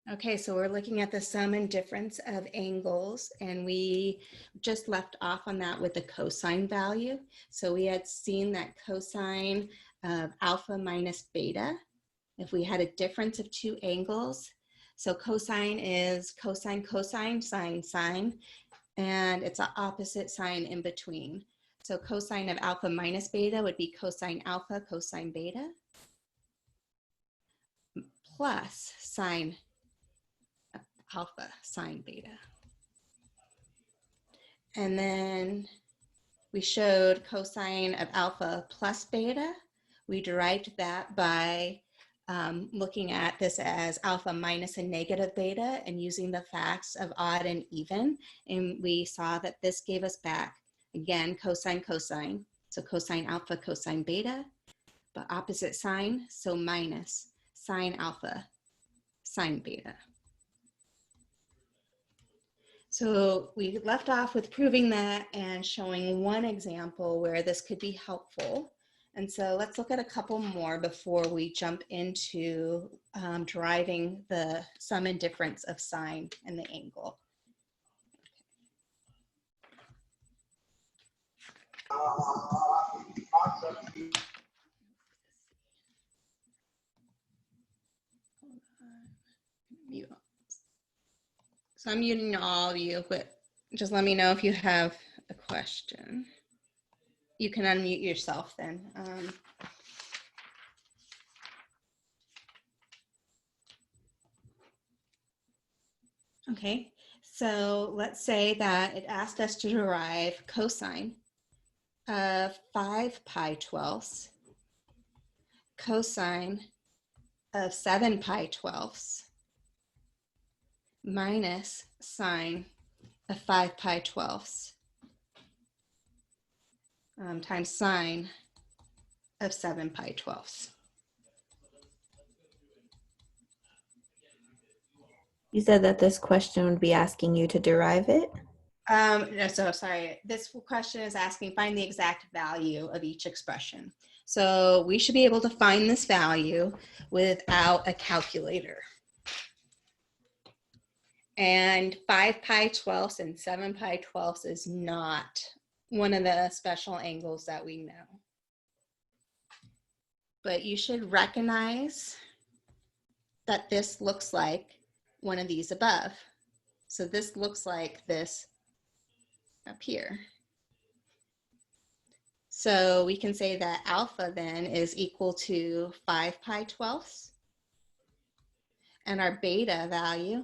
Okay, so we're looking at the sum and difference of angles, and we just left off on that with the cosine value. So we had seen that cosine of alpha minus beta, if we had a difference of two angles. So cosine is cosine, cosine, sine, sine, and it's an opposite sign in between. So cosine of alpha minus beta would be cosine alpha, cosine beta, plus sine alpha, sine beta. And then we showed cosine of alpha plus beta. We derived that by looking at this as alpha minus a negative beta and using the facts of odd and even. And we saw that this gave us back, again, cosine, cosine. So cosine alpha, cosine beta, but opposite sign, so minus sine alpha, sine beta. So we left off with proving that and showing one example where this could be helpful. And so let's look at a couple more before we jump into deriving the sum and difference of sine and the angle. So I'm muting all of you, but just let me know if you have a question. You can unmute yourself then. Okay, so let's say that it asked us to derive cosine of 5 pi 12ths, cosine of 7 pi 12ths, minus sine of 5 pi 12ths times sine of 7 pi 12ths. You said that this question would be asking you to derive it? No, so sorry, this question is asking find the exact value of each expression. So we should be able to find this value without a calculator. And 5 pi 12ths and 7 pi 12ths is not one of the special angles that we know. But you should recognize that this looks like one of these above. So this looks like this up here. So we can say that alpha then is equal to 5 pi 12ths. And our beta value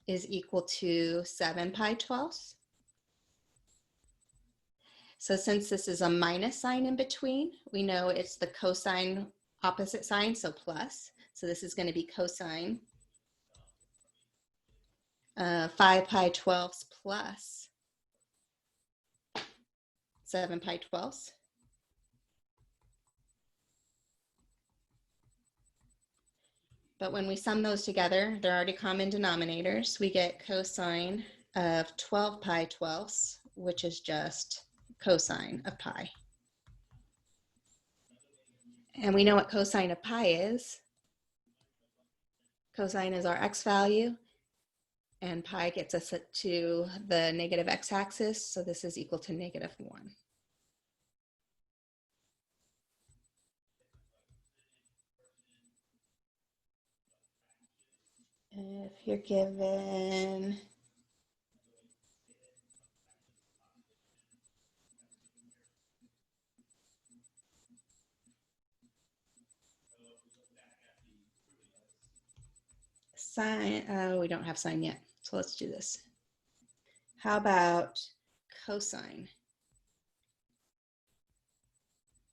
is equal to 7 pi 12ths. So since this is a minus sign in between, we know it's the cosine opposite sign, so plus. So this is going to be cosine 5 pi 12ths plus 7 pi 12ths. But when we sum those together, they're already common denominators. We get cosine of 12 pi 12ths, which is just cosine of pi. And we know what cosine of pi is. Cosine is our x value, and pi gets us to the negative x-axis, so this is equal to -1. If you're given sine, we don't have sine yet, so let's do this. How about cosine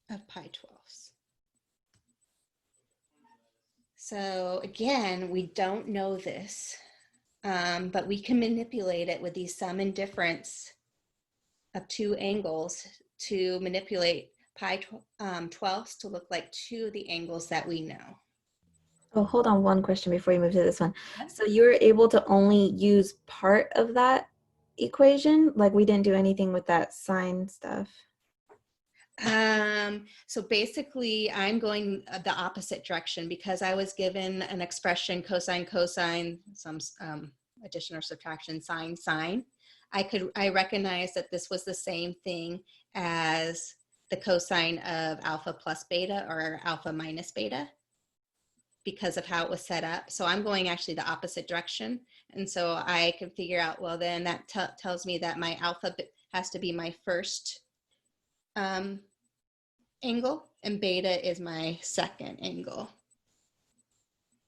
of pi 12ths? So again, we don't know this, but we can manipulate it with these sum and difference of two angles to manipulate pi 12ths to look like two of the angles that we know. Oh, hold on one question before you move to this one. So you were able to only use part of that equation? Like we didn't do anything with that sine stuff? So basically I'm going the opposite direction because I was given an expression cosine, cosine, some addition or subtraction, sine, sine. I recognize that this was the same thing as the cosine of alpha plus beta or alpha minus beta because of how it was set up. So I'm going actually the opposite direction. And so I can figure out, well, then that tells me that my alpha has to be my first angle and beta is my second angle.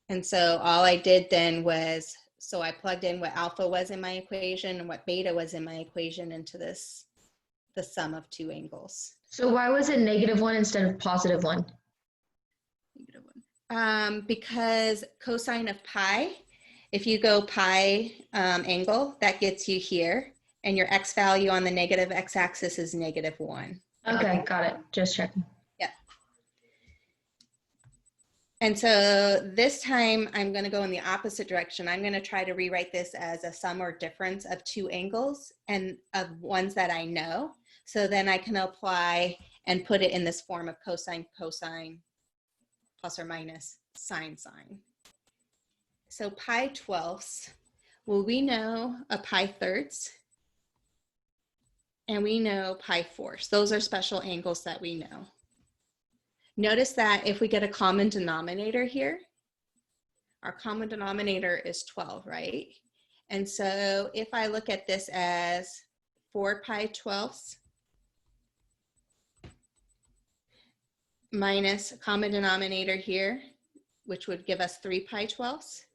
And so all I did then was, so I plugged in what alpha was in my equation and what beta was in my equation into this, the sum of two angles. So why was it -1 instead of +1? Because cosine of pi, if you go pi angle, that gets you here. And your x value on the negative x-axis is -1. Okay, got it. Just checking. Yeah. And so this time I'm going to go in the opposite direction. I'm going to try to rewrite this as a sum or difference of two angles and of ones that I know. So then I can apply and put it in this form of cosine, cosine, plus or minus sine, sine. So pi 12ths, well, we know a pi thirds and we know pi fourths. Those are special angles that we know. Notice that if we get a common denominator here, our common denominator is 12, right? And so if I look at this as 4 pi 12ths minus common denominator here, which would give us 3 pi 12ths.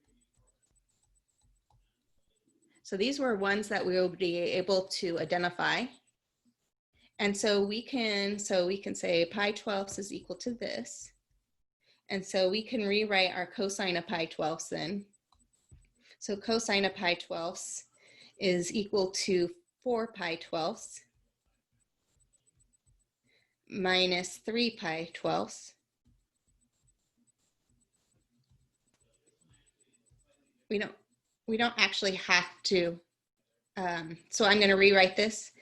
So these were ones that we will be able to identify. And so we can say pi 12ths is equal to this. And so we can rewrite our cosine of pi 12ths then. So cosine of pi 12ths is equal to 4 pi 12ths minus 3 pi 12ths. We don't actually have to. So I'm going to rewrite this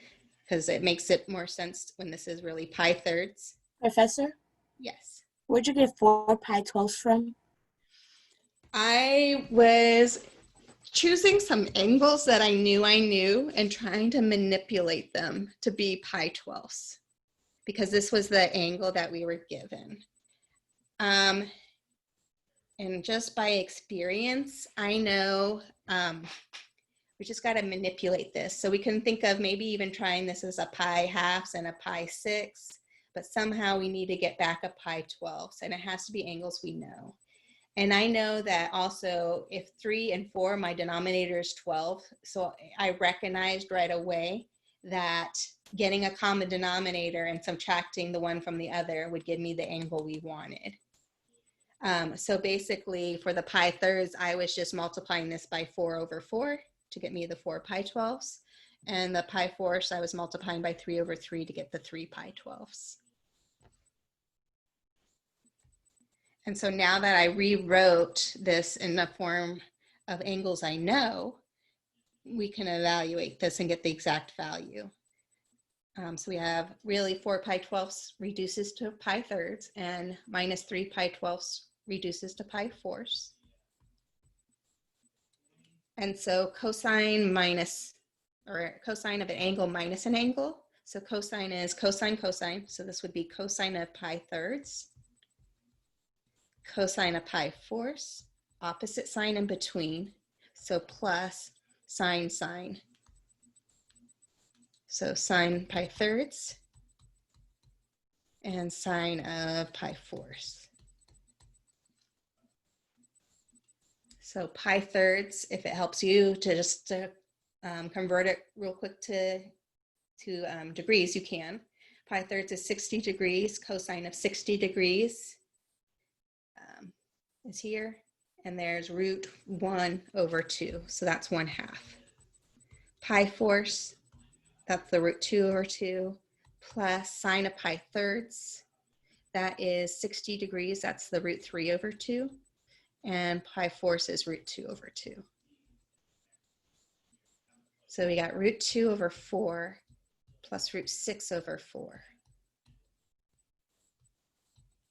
because it makes it more sense when this is really pi thirds. Professor, Yes. where'd you get 4 pi 12s from? I was choosing some angles that I knew and trying to manipulate them to be pi 12ths because this was the angle that we were given. And just by experience, I know we just got to manipulate this. So we can think of maybe even trying this as a pi halves and a pi 6, but somehow we need to get back a pi 12ths, and it has to be angles we know. And I know that also if 3 and 4, my denominator is 12. So I recognized right away that getting a common denominator and subtracting the one from the other would give me the angle we wanted. So basically for the pi thirds, I was just multiplying this by 4 over 4 to get me the 4 pi 12ths. And the pi fourths, I was multiplying by 3 over 3 to get the 3 pi 12ths. And so now that I rewrote this in the form of angles I know, we can evaluate this and get the exact value. So we have really 4 pi 12ths reduces to pi thirds and minus 3 pi 12ths reduces to pi fourths. And so cosine minus, or cosine of an angle minus an angle. So cosine is cosine, cosine. So this would be cosine of pi thirds. Cosine of pi fourths, opposite sign in between. So plus sine, sine. So sine pi thirds and sine of pi fourths. So pi thirds, if it helps you to just convert it real quick to degrees, you can. Pi thirds is 60 degrees. Cosine of 60 degrees is here. And there's root 1 over 2. So that's 1/2. Pi fourths, that's the root 2 over 2, plus sine of pi thirds. That is 60 degrees. That's the root 3 over 2. And pi fourths is root 2 over 2. So we got root 2 over 4 plus root 6 over 4.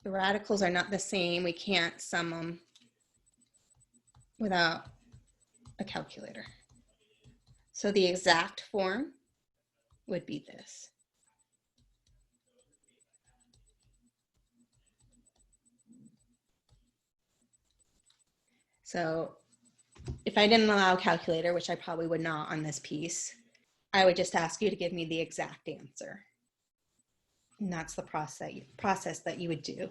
the radicals are not the same. We can't sum them without a calculator. So the exact form would be this. So if I didn't allow a calculator, which I probably would not on this piece, I would just ask you to give me the exact answer. And that's the process that you would do.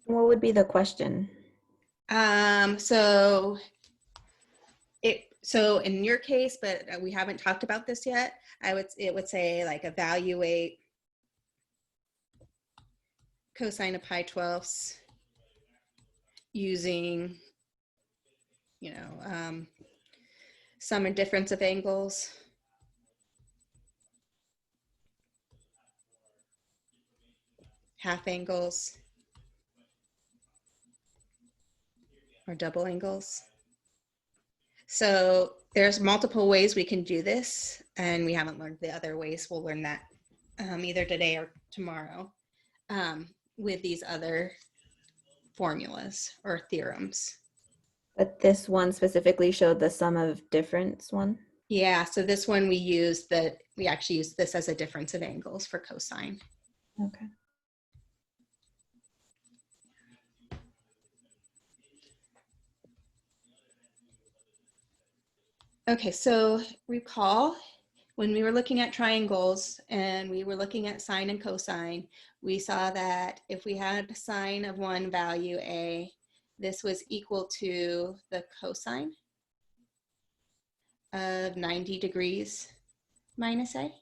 What would be the question? So in your case, but we haven't talked about this yet, it would say like evaluate cosine of pi 12ths using, you know, sum and difference of angles. Half angles or double angles. So there's multiple ways we can do this, and we haven't learned the other ways. We'll learn that either today or tomorrow with these other formulas or theorems. But this one specifically showed the sum of difference one? Yeah, so this one we actually use this as a difference of angles for cosine. Okay. Okay, so recall when we were looking at triangles and we were looking at sine and cosine, we saw that if we had sine of one value A, this was equal to the cosine of 90 degrees minus A,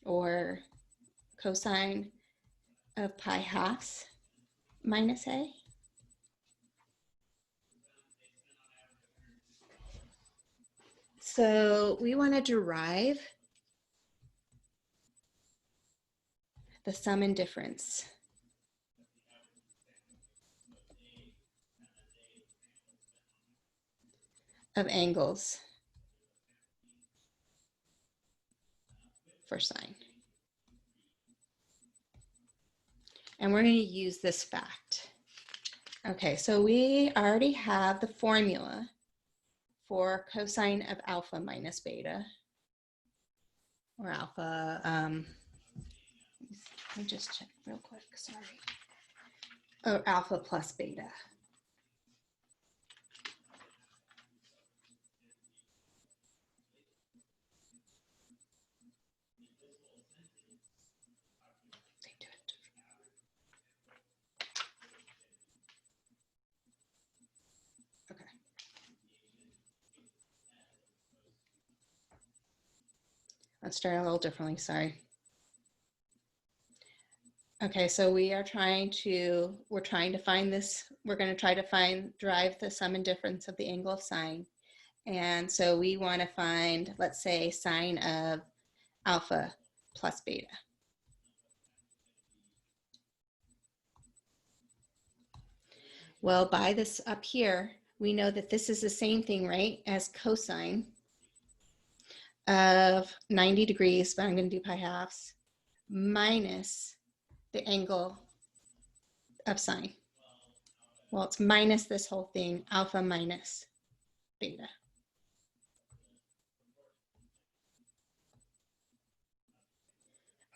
or cosine of pi halves minus A. So we want to derive the sum and difference of angles for sine. And we're going to use this fact. Okay, so we already have the formula for cosine of alpha minus beta, or alpha, let me just check real quick, sorry. Or alpha plus beta. Okay. Let's start a little differently, sorry. Okay, so we're trying to find this, we're going to try to derive the sum and difference of the angle of sine. And so we want to find, let's say, sine of alpha plus beta. Well, by this up here, we know that this is the same thing, right, as cosine of 90 degrees, but I'm going to do pi halves, minus the angle of sine. Well, it's minus this whole thing, alpha minus beta.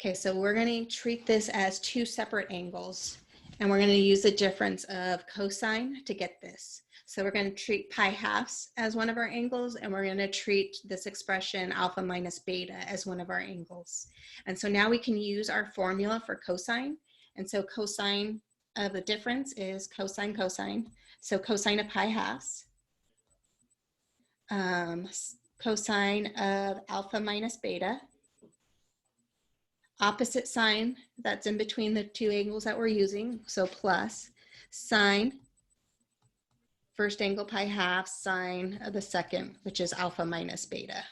Okay, so we're going to treat this as two separate angles, and we're going to use the difference of cosine to get this. So we're going to treat pi halves as one of our angles, and we're going to treat this expression alpha minus beta as one of our angles. And so now we can use our formula for cosine. And so cosine of the difference is cosine cosine. So cosine of pi halves. Cosine of alpha minus beta. Opposite sign that's in between the two angles that we're using, so plus sine first angle pi half, sine of the second, which is alpha minus beta.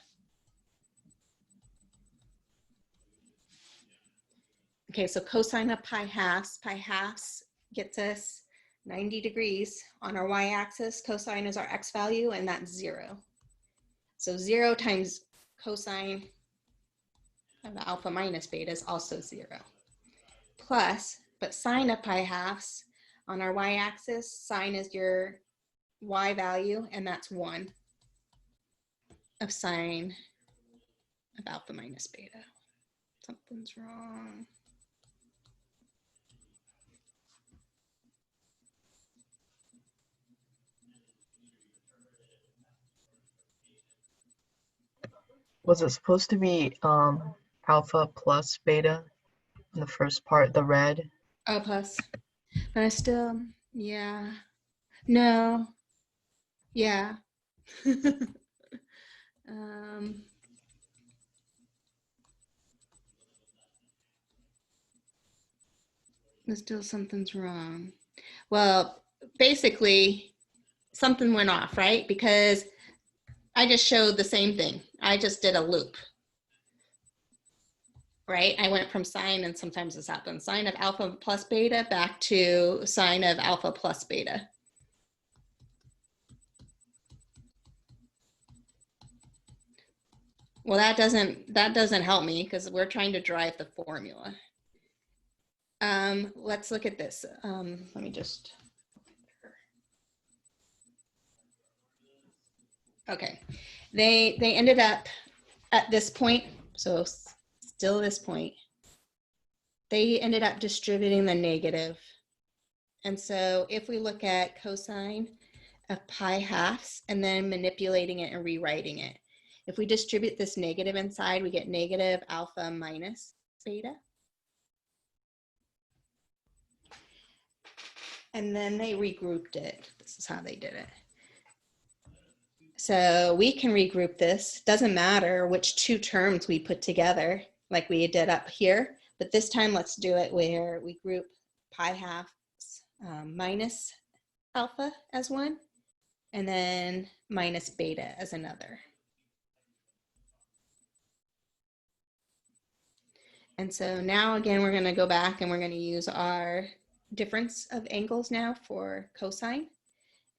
Okay, so cosine of pi halves gets us 90 degrees on our y-axis. Cosine is our x value, and that's 0. So 0 times cosine of alpha minus beta is also 0. Plus, but sine of pi halves on our y-axis, sine is your y value, and that's 1 of sine of alpha minus beta. Something's wrong. Was it supposed to be alpha plus beta in the first part, the red? Oh, plus. But I still, yeah. No. Yeah. There's still something's wrong. Well, basically, something went off, right? Because I just showed the same thing. I just did a loop, right? I went from sine, and sometimes this happens, sine of alpha plus beta back to sine of alpha plus beta. Well, that doesn't help me because we're trying to derive the formula. Let's look at this. Let me just. Okay, they ended up at this point, so still this point, they ended up distributing the negative. And so if we look at cosine of pi halves and then manipulating it and rewriting it, if we distribute this negative inside, we get negative alpha minus beta. And then they regrouped it. This is how they did it. So we can regroup this. Doesn't matter which two terms we put together like we did up here, but this time let's do it where we group pi halves minus alpha as one, and then minus beta as another. And so now again, we're going to go back and we're going to use our difference of angles now for cosine.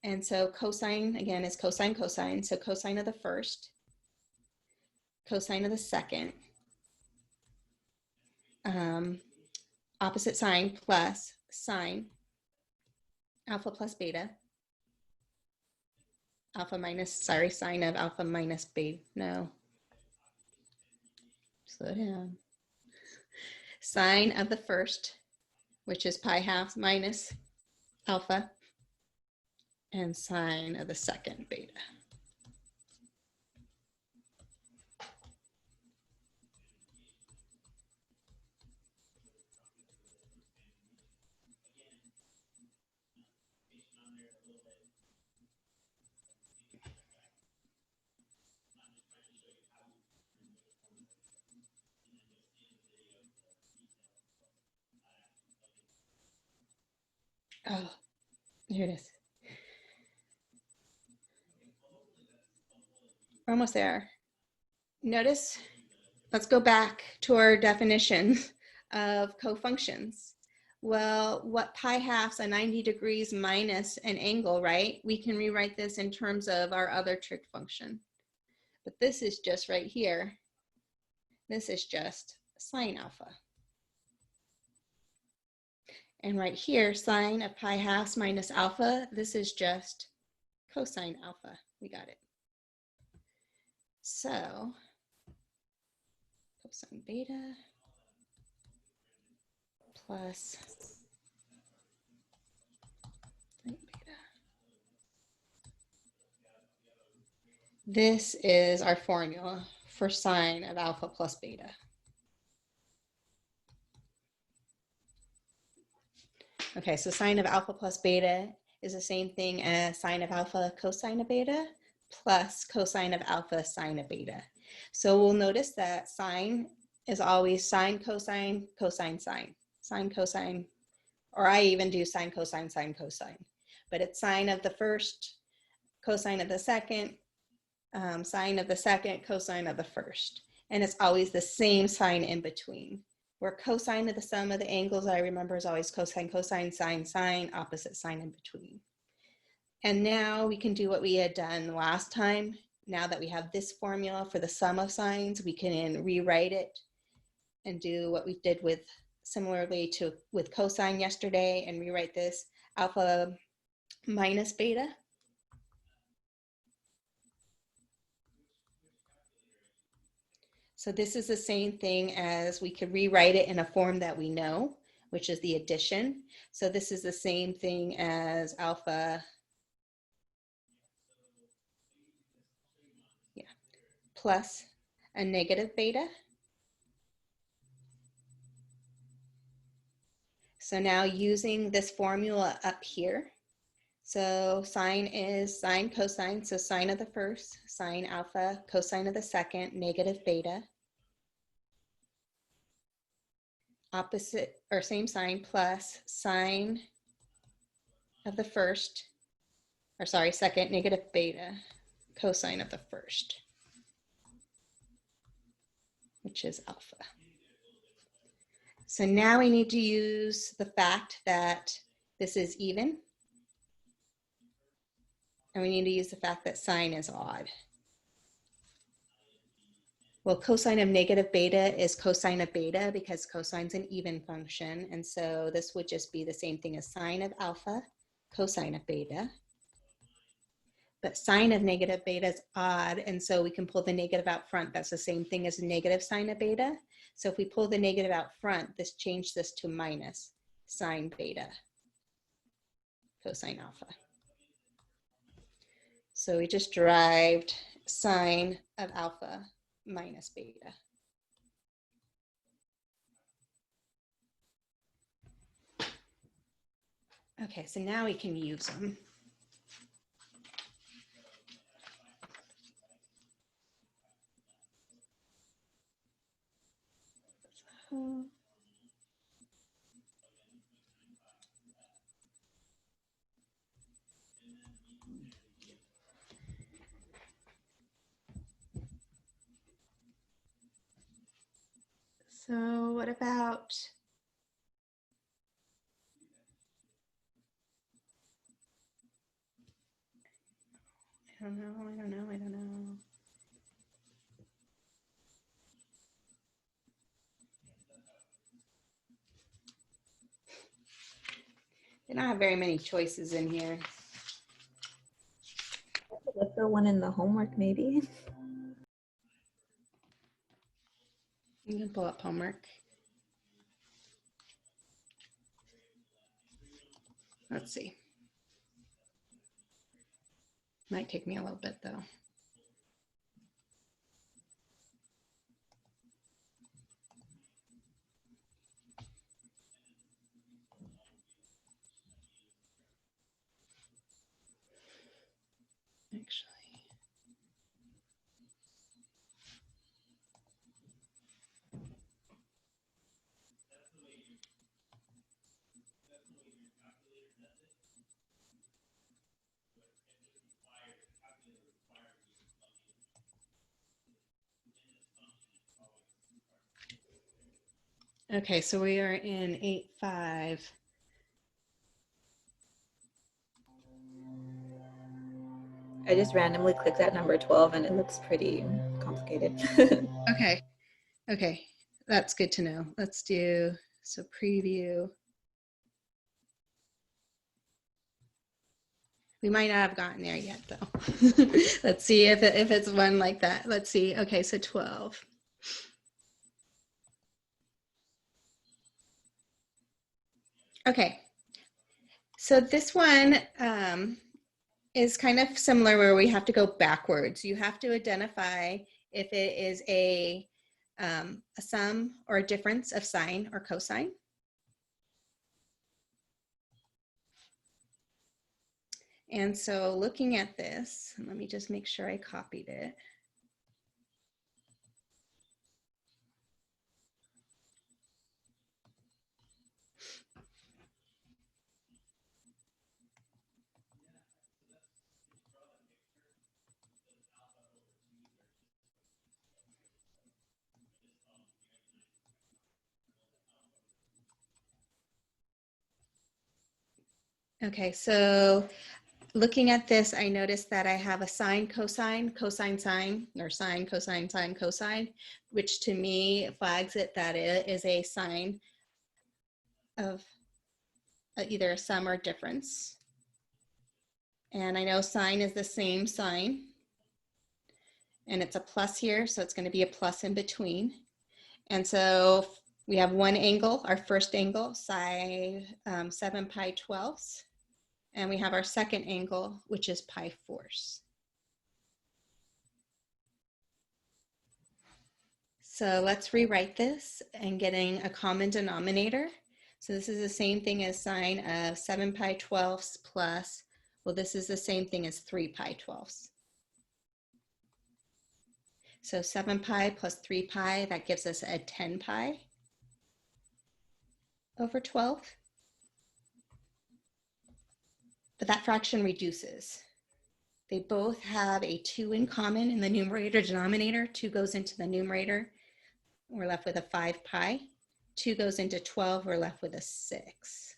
And so cosine, again, is cosine, cosine. So cosine of the first, cosine of the second, opposite sign plus sine, alpha plus beta, alpha minus, sorry, sine of alpha minus beta, no. Slow down. Sine of the first, which is pi halves minus alpha, and sine of the second beta. Oh, here it is. We're almost there. Notice, let's go back to our definition of cofunctions. Well, what pi halves are 90 degrees minus an angle, right? We can rewrite this in terms of our other trig function. But this is just right here. This is just sine alpha. And right here, sine of pi halves minus alpha, this is just cosine alpha. We got it. So, cosine beta plus sine beta. This is our formula for sine of alpha plus beta. Okay, so sine of alpha plus beta is the same thing as sine of alpha cosine of beta plus cosine of alpha sine of beta. So we'll notice that sine is always sine, cosine, cosine, sine, sine, cosine, or I even do sine, cosine, sine, cosine. But it's sine of the first, cosine of the second, sine of the second, cosine of the first. And it's always the same sign in between. Where cosine of the sum of the angles, I remember, is always cosine, cosine, sine, sine, opposite sign in between. And now we can do what we had done last time. Now that we have this formula for the sum of sines, we can rewrite it and do what we did with similarly to with cosine yesterday and rewrite this alpha minus beta. So this is the same thing as we could rewrite it in a form that we know, which is the addition. So this is the same thing as alpha plus a negative beta. So now using this formula up here, so sine is sine cosine, so sine of the first, sine alpha, cosine of the second, negative beta. Opposite or same sign plus sine of the first, or sorry, second, negative beta, cosine of the first, which is alpha. So now we need to use the fact that this is even. And we need to use the fact that sine is odd. Well, cosine of negative beta is cosine of beta because cosine's an even function. And so this would just be the same thing as sine of alpha, cosine of beta. But sine of negative beta is odd. And so we can pull the negative out front. That's the same thing as negative sine of beta. So if we pull the negative out front, this changes this to minus sine beta, cosine alpha. So we just derived sine of alpha minus beta. Okay, so now we can use them. So what about I don't know. They don't have very many choices in here. Look the one in the homework, maybe. You can pull up homework. Let's see. Might take me a little bit though. Actually. Okay, so we are in 8.5. I just randomly clicked at number 12 and it looks pretty complicated. Okay, that's good to know. Let's do, so preview. We might not have gotten there yet though. Let's see if it's one like that. Let's see. Okay, so 12. Okay, so this one is kind of similar where we have to go backwards. You have to identify if it is a sum or a difference of sine or cosine. And so looking at this, let me just make sure I copied it. Okay, so looking at this, I noticed that I have a sine, cosine, cosine, sine, or sine, cosine, sine, cosine, which to me flags it that it is a sign of either a sum or difference. And I know sine is the same sign, and it's a plus here, so it's going to be a plus in between. And so we have one angle, our first angle, psi 7 pi 12ths. And we have our second angle, which is pi 4ths. So let's rewrite this and getting a common denominator. So this is the same thing as sine of 7 pi 12ths plus, well, this is the same thing as 3 pi 12ths. So 7 pi plus 3 pi, that gives us a 10 pi over 12. But that fraction reduces. They both have a 2 in common in the numerator denominator. 2 goes into the numerator. We're left with a 5 pi. 2 goes into 12. We're left with a 6.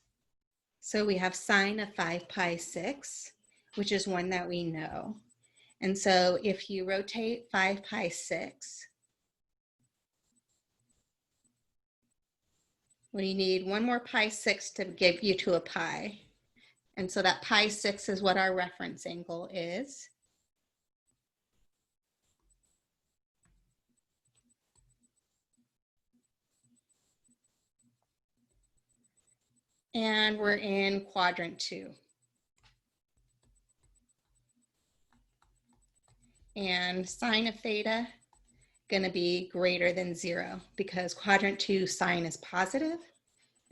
So we have sine of 5 pi 6, which is one that we know. And so if you rotate 5 pi 6, we need one more pi 6 to give you to a pi. And so that pi 6 is what our reference angle is. And we're in quadrant 2. And sine of theta going to be greater than 0 because quadrant 2 sine is positive.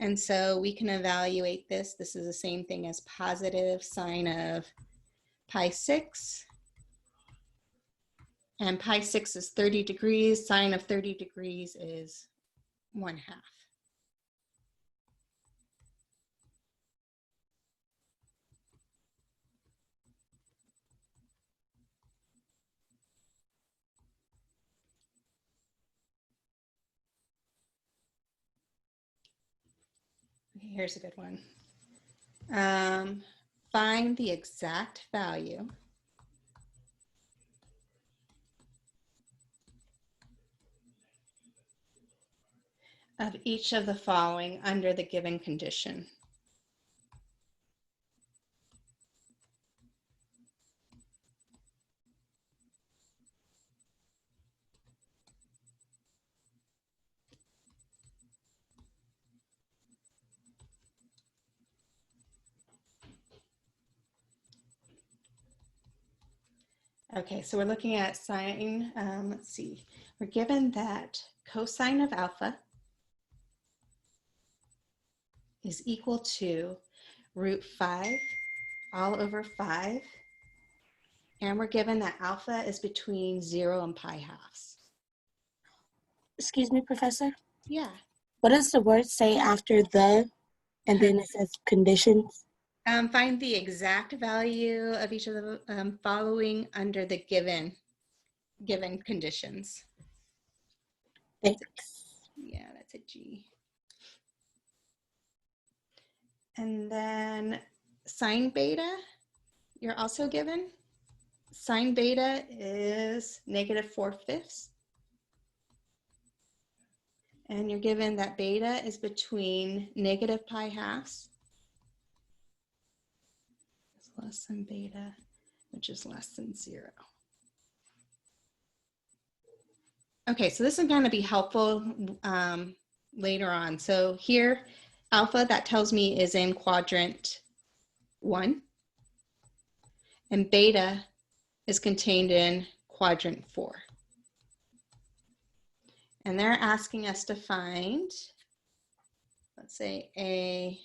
And so we can evaluate this. This is the same thing as positive sine of pi 6. And pi 6 is 30 degrees. Sine of 30 degrees is 1/2. Okay, here's a good one. Find the exact value of each of the following under the given condition. Okay, so we're looking at sine, let's see, we're given that cosine of alpha is equal to root 5 all over 5. And we're given that alpha is between 0 and pi halves. Excuse me, Professor. Yeah. What does the word say after the, and then it says conditions? Find the exact value of each of the following under the given conditions. Thanks. Yeah, that's a G. And then sine beta, you're also given. Sine beta is -4/5. And you're given that beta is between negative pi halves. It's less than beta, which is less than 0. Okay, so this is going to be helpful later on. So here, alpha, that tells me is in quadrant 1. And beta is contained in quadrant 4. And they're asking us to find, let's say A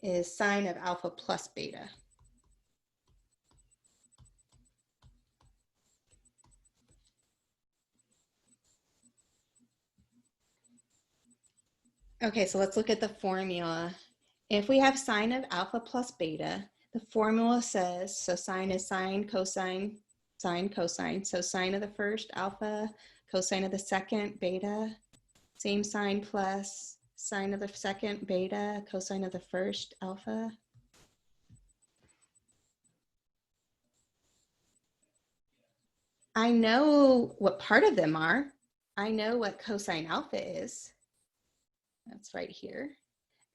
is sine of alpha plus beta. Okay, so let's look at the formula. If we have sine of alpha plus beta, the formula says, so sine is sine, cosine, sine, cosine. So sine of the first, alpha, cosine of the second, beta, same sign plus sine of the second, beta, cosine of the first, alpha. I know what part of them are. I know what cosine alpha is. That's right here.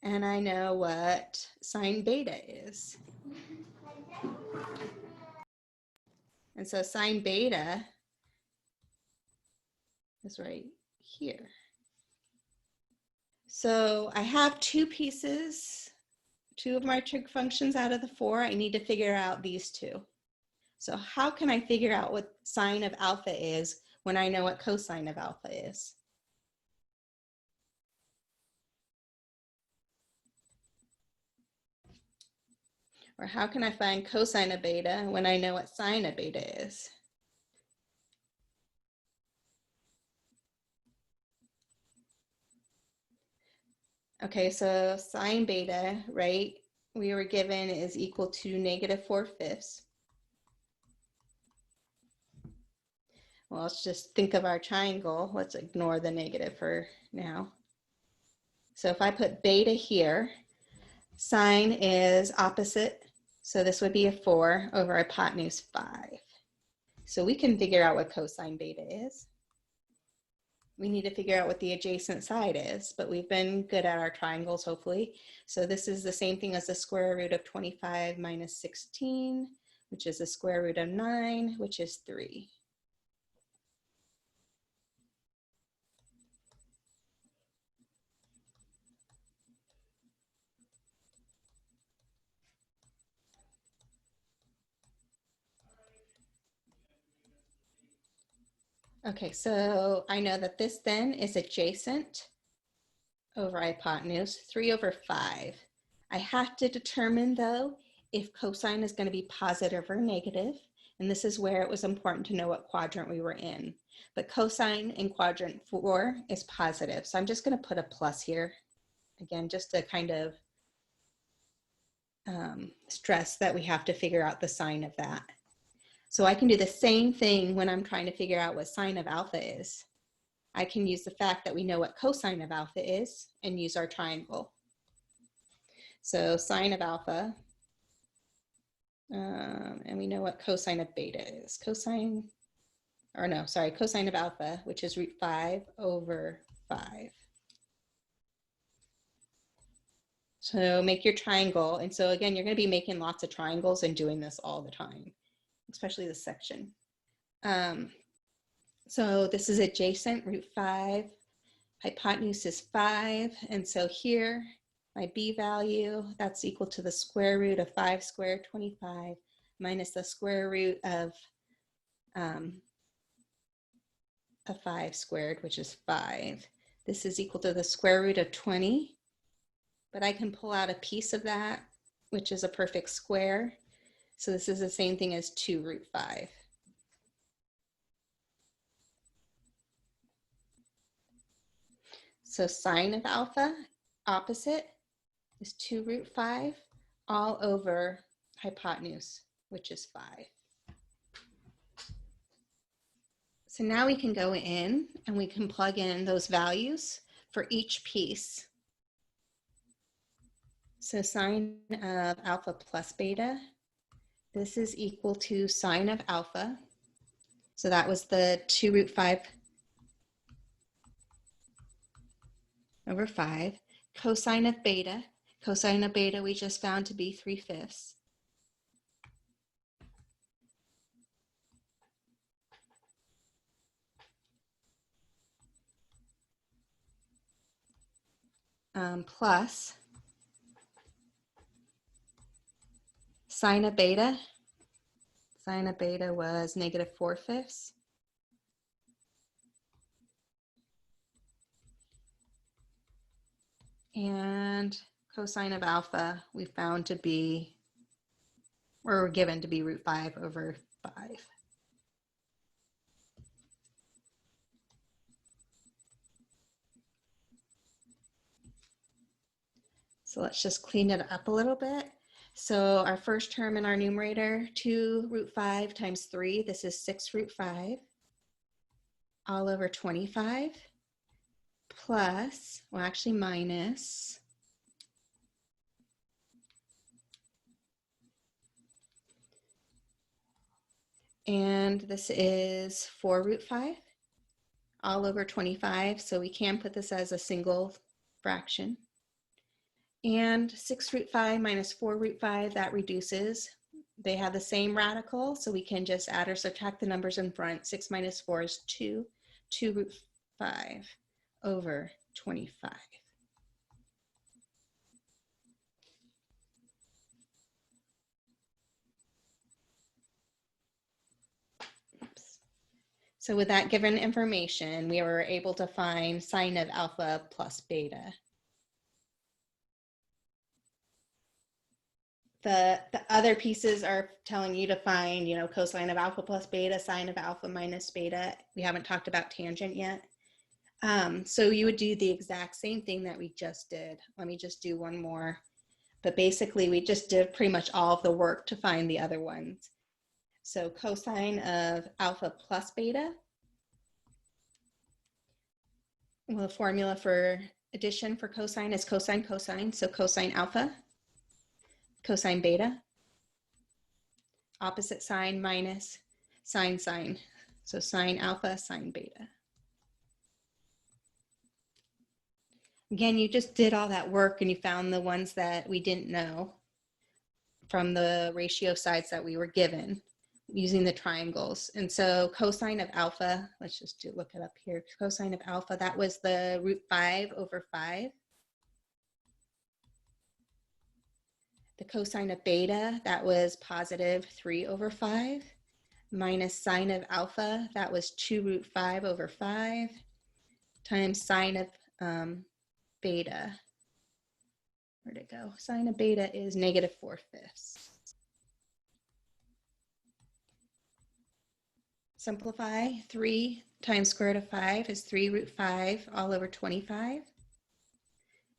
And I know what sine beta is. And so sine beta is right here. So I have two pieces, two of my trig functions out of the four. I need to figure out these two. So how can I figure out what sine of alpha is when I know what cosine of alpha is? Or how can I find cosine of beta when I know what sine of beta is? Okay, so sine beta, right, we were given is equal to -4/5. Well, let's just think of our triangle. Let's ignore the negative for now. So if I put beta here, sine is opposite. So this would be a 4 over hypotenuse 5. So we can figure out what cosine beta is. We need to figure out what the adjacent side is, but we've been good at our triangles, hopefully. So this is the same thing as the square root of 25 minus 16, which is the square root of 9, which is 3. Okay, so I know that this then is adjacent over hypotenuse, 3 over 5. I have to determine, though, if cosine is going to be positive or negative, and this is where it was important to know what quadrant we were in. But cosine in quadrant 4 is positive, so I'm just going to put a plus here. Again, just to kind of stress that we have to figure out the sign of that. So I can do the same thing when I'm trying to figure out what sine of alpha is. I can use the fact that we know what cosine of alpha is and use our triangle. So sine of alpha, and we know what cosine of beta is. Cosine of alpha, which is root 5 over 5. So make your triangle. And so again, you're going to be making lots of triangles and doing this all the time, especially this section. So this is adjacent, root 5. Hypotenuse is 5. And so here, my b value, that's equal to the square root of 5 squared, 25, minus the square root of 5 squared, which is 5. This is equal to the square root of 20. But I can pull out a piece of that, which is a perfect square. So this is the same thing as 2 root 5. So sine of alpha, opposite, is 2 root 5 all over hypotenuse, which is 5. So now we can go in and we can plug in those values for each piece. So sine of alpha plus beta, this is equal to sine of alpha. So that was the 2 root 5 over 5. Cosine of beta we just found to be 3/5. Plus sine of beta. Sine of beta was -4/5. And cosine of alpha we found to be, or were given to be root 5 over 5. So let's just clean it up a little bit. So our first term in our numerator, 2 root 5 times 3, this is 6 root 5 all over 25 plus, well actually minus, And this is 4 root 5 all over 25. So we can put this as a single fraction. And 6 root 5 minus 4 root 5, that reduces. They have the same radical, so we can just add or subtract the numbers in front. 6 minus 4 is 2. 2 root 5 over 25. Oops. So with that given information, we were able to find sine of alpha plus beta. The other pieces are telling you to find, cosine of alpha plus beta, sine of alpha minus beta. We haven't talked about tangent yet. So you would do the exact same thing that we just did. Let me just do one more. But basically, we just did pretty much all of the work to find the other ones. So cosine of alpha plus beta. Well, the formula for addition for cosine is cosine cosine. So cosine alpha, cosine beta, opposite sign minus sine sine. So sine alpha, sine beta. Again, you just did all that work and you found the ones that we didn't know from the ratio sides that we were given using the triangles. And so cosine of alpha, let's just look it up here. Cosine of alpha, that was the root 5 over 5. The cosine of beta, that was positive 3 over 5. Minus sine of alpha, that was 2 root 5 over 5. Times sine of beta. Where'd it go? Sine of beta is negative 4/5. Simplify. 3 times square root of 5 is 3 root 5 all over 25.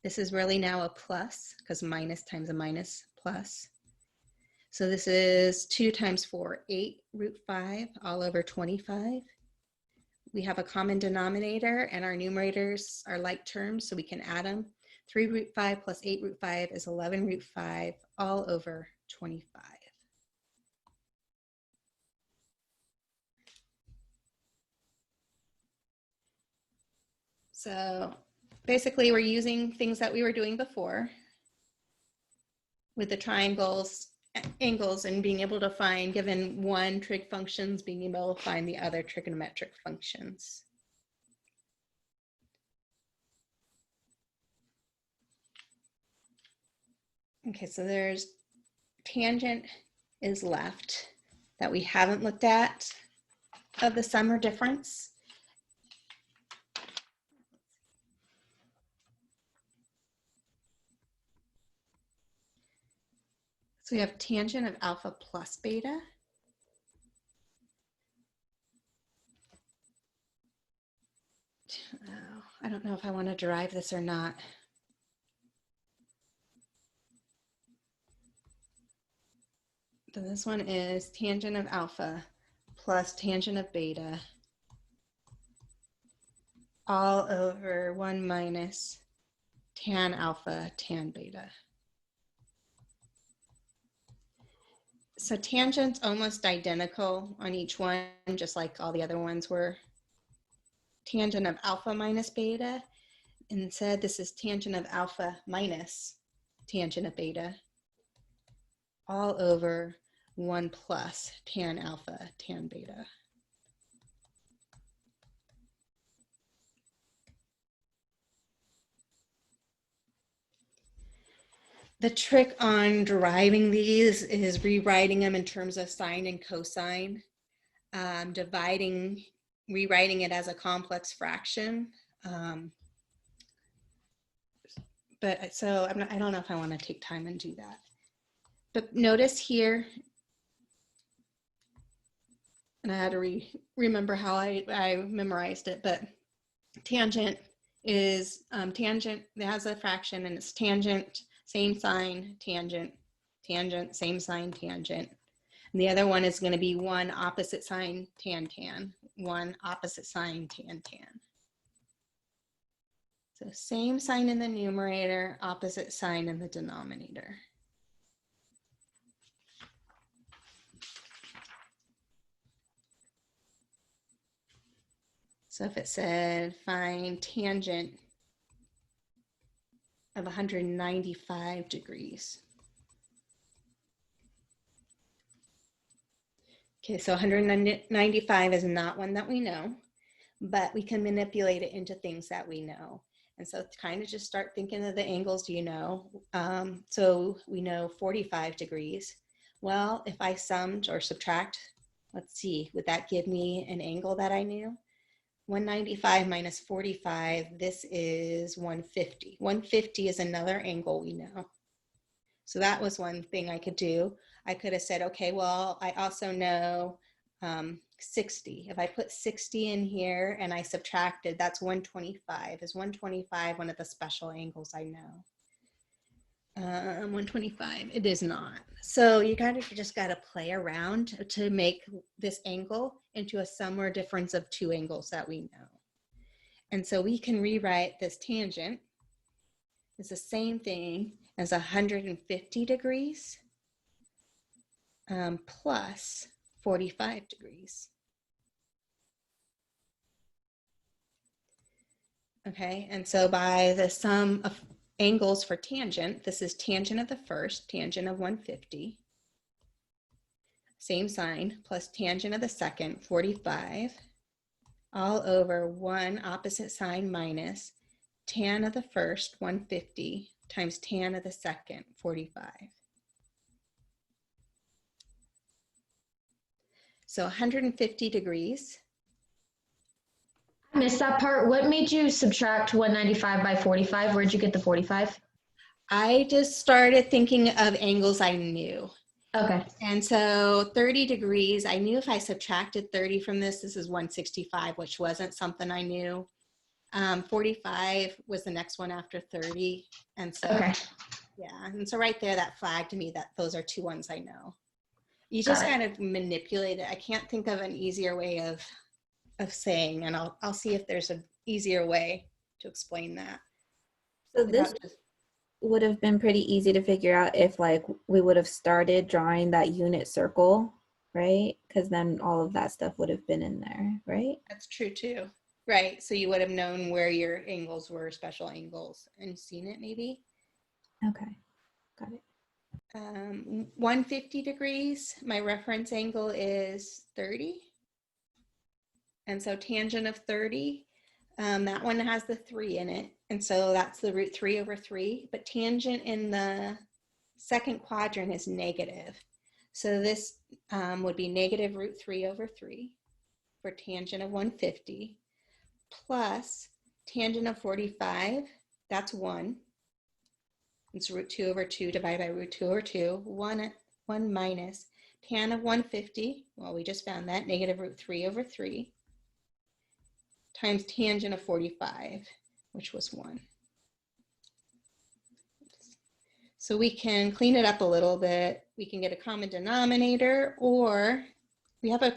This is really now a plus because minus times a minus plus. So this is 2 times 4, 8 root 5 all over 25. We have a common denominator and our numerators are like terms, so we can add them. 3 root 5 plus 8 root 5 is 11 root 5 all over 25. So basically we're using things that we were doing before with the triangles, angles, and being able to find, given one trig functions, being able to find the other trigonometric functions. Okay, so there's tangent is left that we haven't looked at of the sum or difference. So we have tangent of alpha plus beta. Oh, I don't know if I want to derive this or not. So this one is tangent of alpha plus tangent of beta all over 1 minus tan alpha tan beta. So tangent's almost identical on each one, just like all the other ones were. Tangent of alpha minus beta, and instead this is tangent of alpha minus tangent of beta all over 1 plus tan alpha tan beta. The trick on deriving these is rewriting them in terms of sine and cosine, rewriting it as a complex fraction. But so I don't know if I want to take time and do that. But notice here, and I had to remember how I memorized it, but tangent is tangent, it has a fraction and it's tangent, same sign, tangent, tangent, same sign, tangent. And the other one is going to be 1 opposite sign, tan, tan, 1 opposite sign, tan, tan. So same sign in the numerator, opposite sign in the denominator. So if it said find tangent of 195 degrees. Okay, so 195 is not one that we know, but we can manipulate it into things that we know. And so kind of just start thinking of the angles you know. So we know 45 degrees. Well, if I summed or subtract, let's see, would that give me an angle that I knew? 195 minus 45, this is 150. 150 is another angle we know. So that was one thing I could do. I could have said, okay, well, I also know 60. If I put 60 in here and I subtracted, that's 125. Is 125 one of the special angles I know? 125, it is not. So you kind of just got to play around to make this angle into a sum or difference of two angles that we know. And so we can rewrite this tangent as the same thing as 150 degrees plus 45 degrees. Okay, and so by the sum of angles for tangent, this is tangent of the first, tangent of 150, same sign, plus tangent of the second, 45, all over 1 opposite sign minus tan of the first, 150, times tan of the second, 45. So 150 degrees. I missed that part. What made you subtract 195 by 45? Where'd you get the 45? I just started thinking of angles I knew. Okay. And so 30 degrees, I knew if I subtracted 30 from this is 165, which wasn't something I knew. 45 was the next one after 30. And so, Okay. yeah. And so right there, that flagged to me that those are two ones I know. You Got just it. kind of manipulate it. I can't think of an easier way of saying, and I'll see if there's an easier way to explain that. So this without just- would have been pretty easy to figure out if like we would have started drawing that unit circle, right? Because then all of that stuff would have been in there, right? That's true too. Right. So you would have known where your angles were, special angles, and seen it maybe. Okay, got it. 150 degrees, my reference angle is 30. And so tangent of 30, that one has the 3 in it. And so that's the root 3 over 3. But tangent in the second quadrant is negative. So this would be negative root 3 over 3 for tangent of 150 plus tangent of 45, that's 1. It's root 2 over 2 divided by root 2 over 2. 1 minus tan of 150, well, we just found that, negative root 3 over 3, times tangent of 45, which was 1. So we can clean it up a little bit. We can get a common denominator, or we have a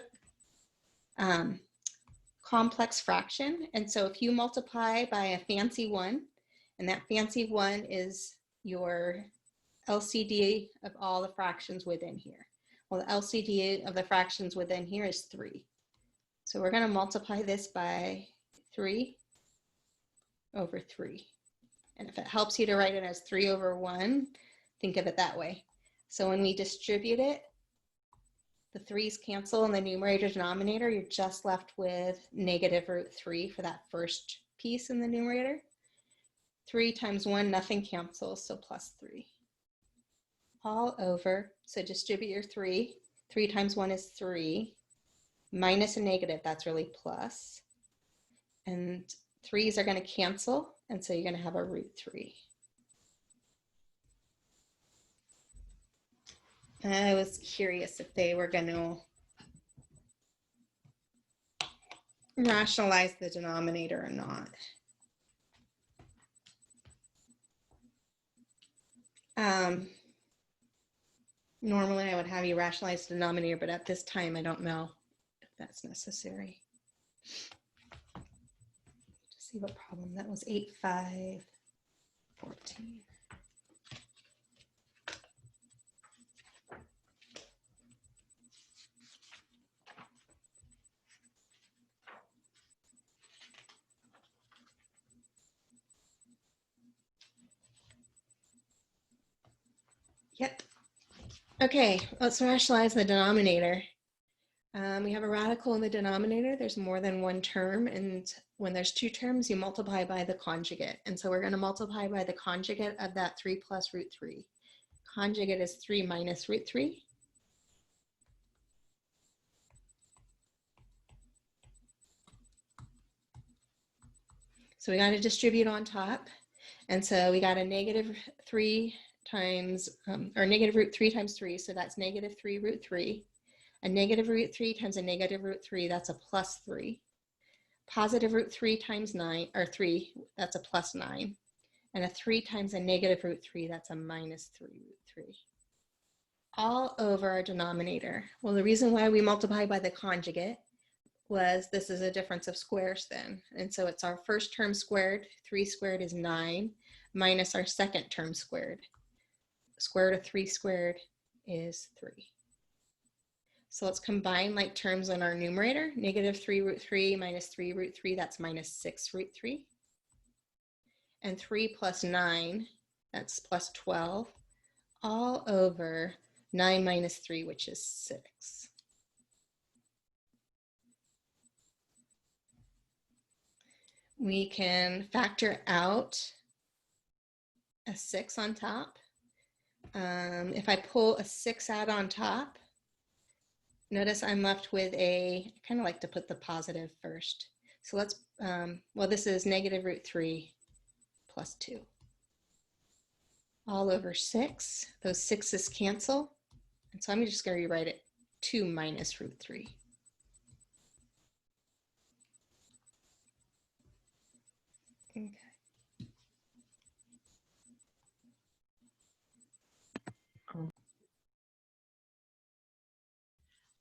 complex fraction. And so if you multiply by a fancy 1, and that fancy 1 is your LCD of all the fractions within here. Well, the LCD of the fractions within here is 3. So we're going to multiply this by 3 over 3. And if it helps you to write it as 3 over 1, think of it that way. So when we distribute it, the 3's cancel in the numerator denominator. You're just left with negative root 3 for that first piece in the numerator. 3 times 1, nothing cancels, so plus 3. All over, so distribute your 3. 3 times 1 is 3. Minus a negative, that's really plus. And 3's are going to cancel, and so you're going to have a root 3. I was curious if they were going to rationalize the denominator or not. Normally I would have you rationalize the denominator, but at this time I don't know if that's necessary. Let's see what problem that was. 8, 5, 14. Yep. Okay, let's rationalize the denominator. We have a radical in the denominator. There's more than one term, and when there's two terms, you multiply by the conjugate. And so we're going to multiply by the conjugate of that 3 plus root 3. Conjugate is 3 minus root 3. So we got to distribute on top. And so we got a negative 3 times, or negative root 3 times 3. So that's negative 3 root 3. A negative root 3 times a negative root 3, that's a plus 3. Positive root 3 times 9, or 3, that's a plus 9. And a 3 times a negative root 3, that's a minus 3 root 3. All over our denominator. Well, the reason why we multiply by the conjugate was this is a difference of squares then. And so it's our first term squared. 3 squared is 9, minus our second term squared. Square root of 3 squared is 3. So let's combine like terms in our numerator. Negative 3 root 3 minus 3 root 3, that's minus 6 root 3. And 3 plus 9, that's plus 12, all over 9 minus 3, which is 6. We can factor out a 6 on top. If I pull a 6 out on top, notice I'm left with I kind of like to put the positive first. So let's, well, this is negative root 3 plus 2. All over 6. Those 6's cancel. And so I'm just going to rewrite it 2 minus root 3. Okay.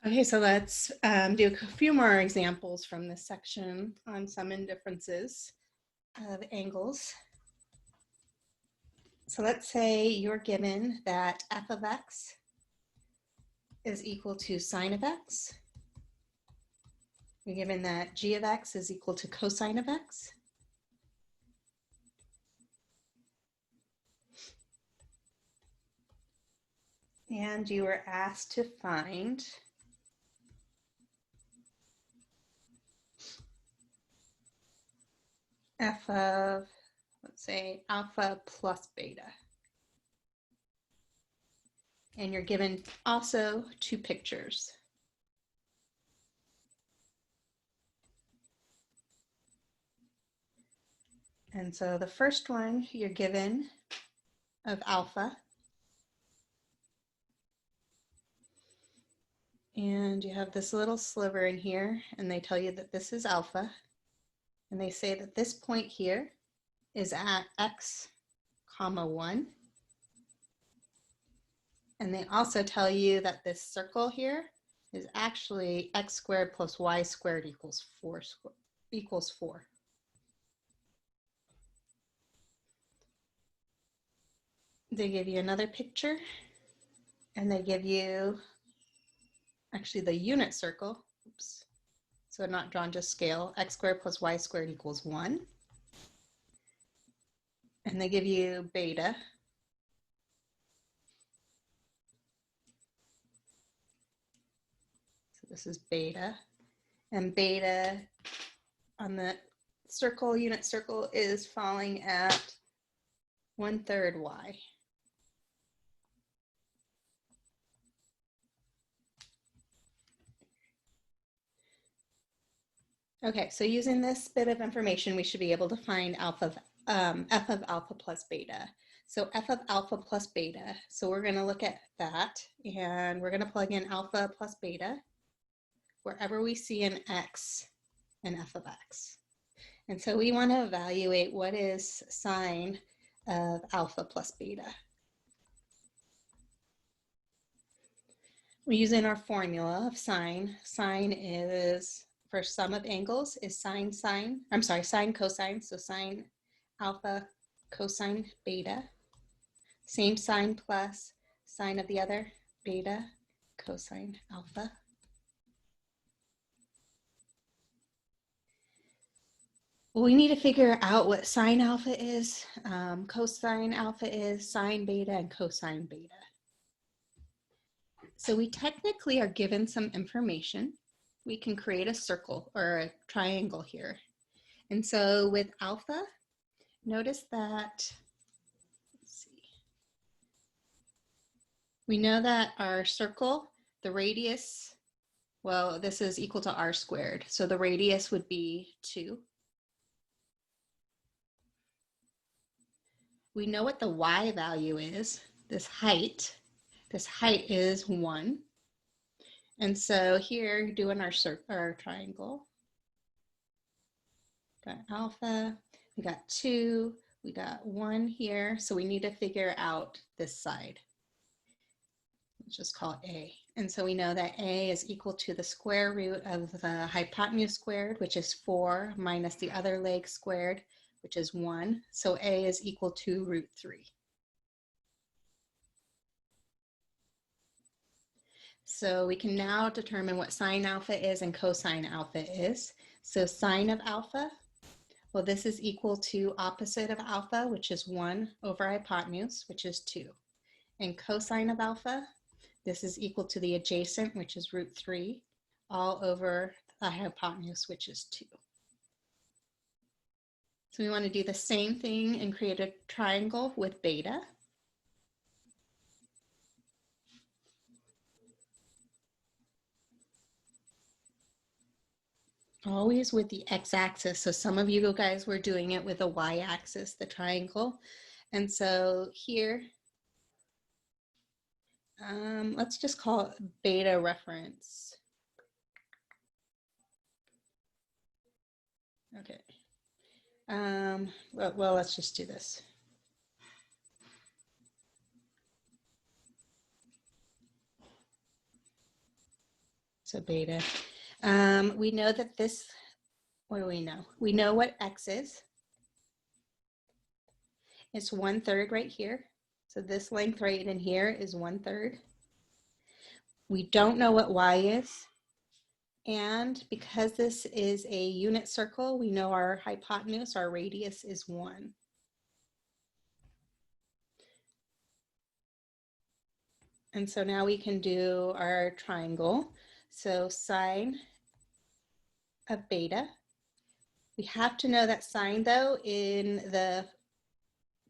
Okay, so let's do a few more examples from this section on sum and differences of angles. So let's say you're given that f of x is equal to sine of x. You're given that g of x is equal to cosine of x. And you were asked to find f of, let's say, alpha plus beta. And you're given also 2 pictures. And so the first one you're given of alpha. And you have this little sliver in here, and they tell you that this is alpha. And they say that this point here is at x, comma 1. And they also tell you that this circle here is actually x squared plus y squared equals 4. They give you another picture, and they give you actually the unit circle. Oops. So not drawn to scale. X squared plus y squared equals 1. And they give you beta. So this is beta. And beta on the circle, unit circle, is falling at 1/3 y. Okay, so using this bit of information, we should be able to find f of alpha plus beta. So f of alpha plus beta. So we're going to look at that, and we're going to plug in alpha plus beta wherever we see an x in f of x. And so we want to evaluate what is sine of alpha plus beta. We're using our formula of sine. Sine is, for sum of angles, is sine cosine. So sine alpha cosine beta. Same sign plus sine of the other, beta cosine alpha. Well, we need to figure out what sine alpha is, cosine alpha is, sine beta, and cosine beta. So we technically are given some information. We can create a circle or a triangle here. And so with alpha, notice that, let's see, we know that our circle, the radius, well, this is equal to r squared. So the radius would be 2. We know what the y value is, this height. This height is 1. And so here, doing our triangle, got alpha, we got 2, we got 1 here. So we need to figure out this side. Let's just call it A. And so we know that A is equal to the square root of the hypotenuse squared, which is 4, minus the other leg squared, which is 1. So A is equal to root 3. So we can now determine what sine alpha is and cosine alpha is. So sine of alpha, well, this is equal to opposite of alpha, which is 1 over hypotenuse, which is 2. And cosine of alpha, this is equal to the adjacent, which is root 3, all over the hypotenuse, which is 2. So we want to do the same thing and create a triangle with beta. Always with the x-axis. So some of you guys were doing it with the y-axis, the triangle. And so here, let's just call it beta reference. Okay. Well, let's just do this. So beta. We know that this, what do we know? We know what x is. It's 1/3 right here. So this length right in here is 1/3. We don't know what y is. And because this is a unit circle, we know our hypotenuse, our radius is 1. And so now we can do our triangle. So sine of beta. We have to know that sine, though, in the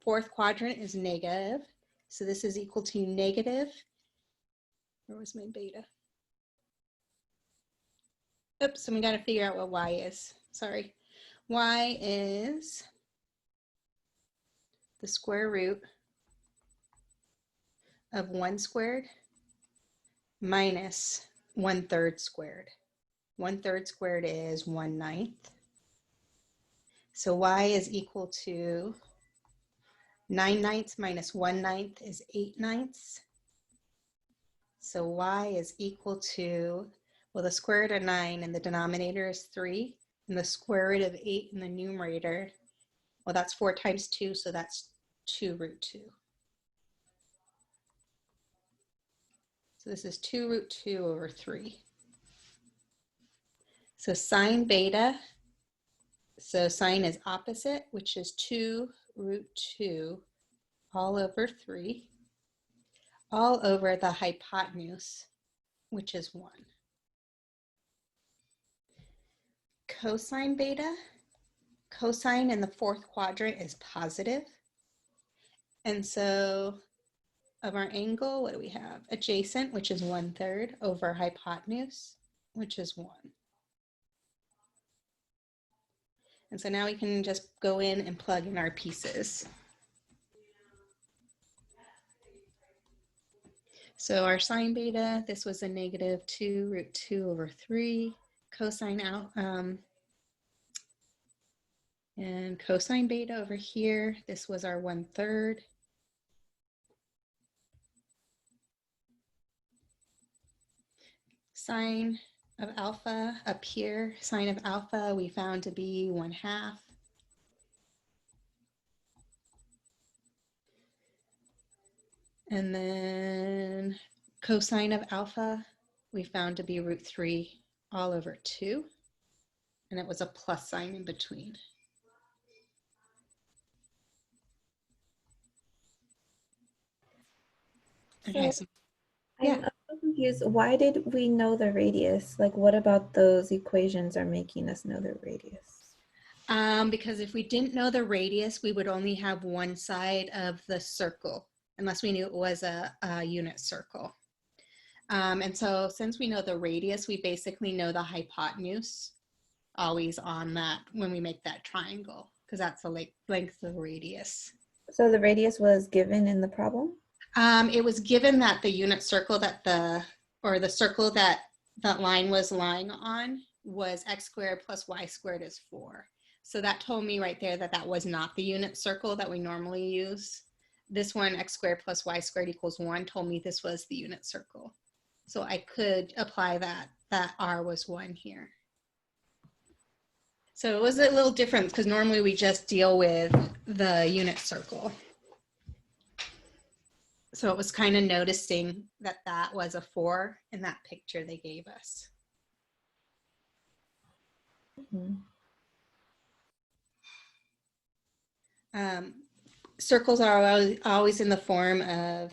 fourth quadrant is negative. So this is equal to negative. Where was my beta? Oops, and we got to figure out what y is. Sorry. Y is the square root of 1 squared minus 1/3 squared. 1/3 squared is 1/9. So y is equal to 9/9 minus 1/9 is 8/9. So y is equal to, well, the square root of 9 in the denominator is 3, and the square root of 8 in the numerator, well, that's 4 times 2, so that's 2√2. So this is 2√2 over 3. So sine beta, so sine is opposite, which is 2√2 all over 3, all over the hypotenuse, which is 1. Cosine beta, cosine in the fourth quadrant is positive. And so of our angle, what do we have? Adjacent, which is 1/3 over hypotenuse, which is 1. And so now we can just go in and plug in our pieces. So our sine beta, this was a negative 2√2 over 3. Cosine out, and cosine beta over here, this was our 1/3. Sine of alpha up here, sine of alpha we found to be 1/2. And then cosine of alpha we found to be √3 all over 2. And it was a plus sign in between. Okay, so, yeah. I'm a little confused. Why did we know the radius? Like, what about those equations are making us know the radius? Because if we didn't know the radius, we would only have one side of the circle, unless we knew it was a unit circle. And so since we know the radius, we basically know the hypotenuse always on that when we make that triangle, because that's the length of the radius. So the radius was given in the problem? It was given that the unit circle that the circle that that line was lying on was x squared plus y squared is 4. So that told me right there that that was not the unit circle that we normally use. This one, x squared plus y squared equals 1, told me this was the unit circle. So I could apply that r was 1 here. So it was a little different because normally we just deal with the unit circle. So it was kind of noticing that that was a 4 in that picture they gave us. Circles are always in the form of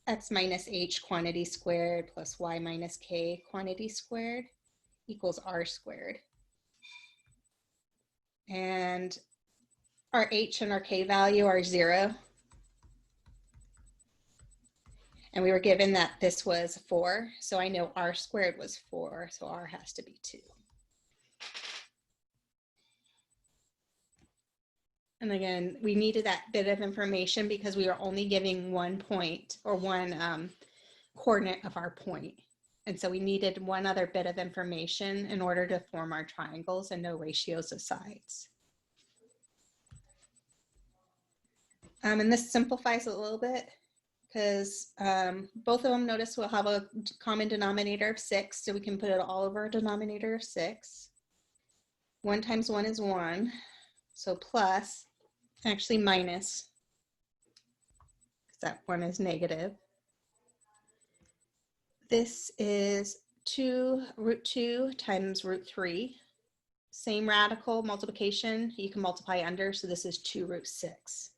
x minus h quantity squared plus y minus k quantity squared equals r squared. And our h and our k value are 0. And we were given that this was 4. So I know r squared was 4. So r has to be 2. And again, we needed that bit of information because we were only giving one point or one coordinate of our point. And so we needed one other bit of information in order to form our triangles and know ratios of sides. And this simplifies it a little bit because both of them, notice, will have a common denominator of 6. So we can put it all over a denominator of 6. 1 times 1 is 1. So plus, actually minus, because that 1 is negative. This is 2 root 2 times root 3. Same radical multiplication, you can multiply under, so this is 2 root 6.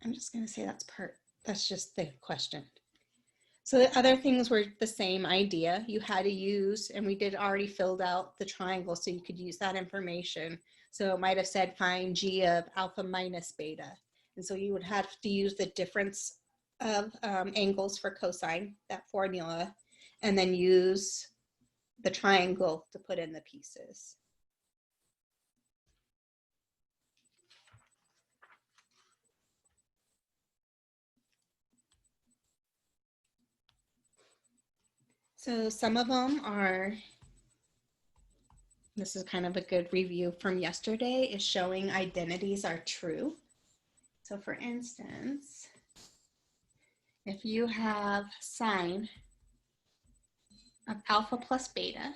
I'm just going to say that's just the question. So the other things were the same idea. You had to use, and we did already filled out the triangle, so you could use that information. So it might have said find g of alpha minus beta. And so you would have to use the difference of angles for cosine, that formula, and then use the triangle to put in the pieces. So some of them are, this is kind of a good review from yesterday, is showing identities are true. So for instance, if you have sine of alpha plus beta,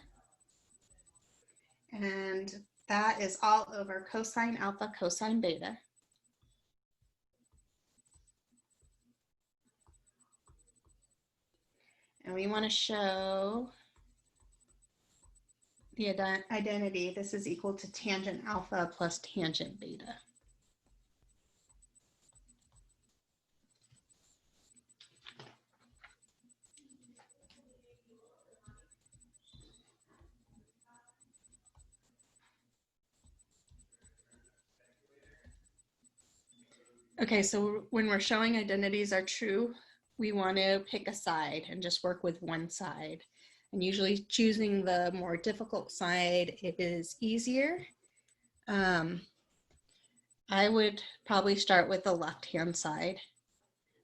and that is all over cosine alpha cosine beta, and we want to show the identity, this is equal to tangent alpha plus tangent beta. Okay, so when we're showing identities are true, we want to pick a side and just work with one side. And usually choosing the more difficult side, it is easier. I would probably start with the left-hand side.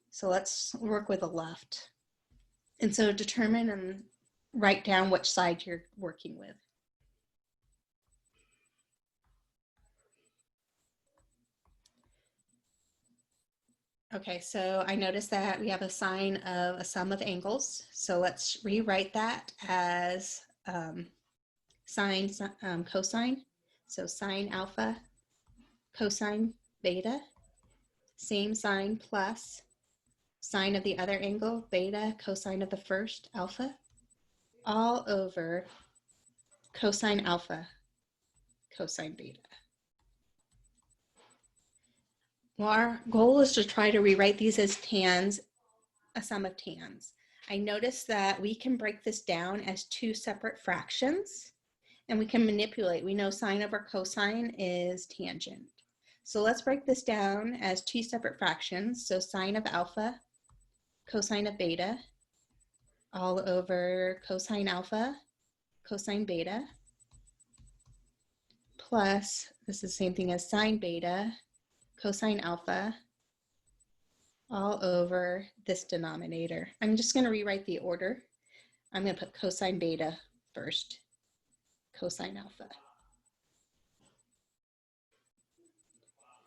So let's work with the left. And so determine and write down which side you're working with. Okay, so I noticed that we have a sign of a sum of angles. So let's rewrite that as sine, cosine. So sine alpha, cosine beta, same sign plus sine of the other angle, beta, cosine of the first, alpha, all over cosine alpha, cosine beta. Well, our goal is to try to rewrite these as tans, a sum of tans. I noticed that we can break this down as two separate fractions, and we can manipulate. We know sine over cosine is tangent. So let's break this down as two separate fractions. So sine of alpha, cosine of beta, all over cosine alpha, cosine beta, plus, this is the same thing as sine beta, cosine alpha, all over this denominator. I'm just going to rewrite the order. I'm going to put cosine beta first, cosine alpha.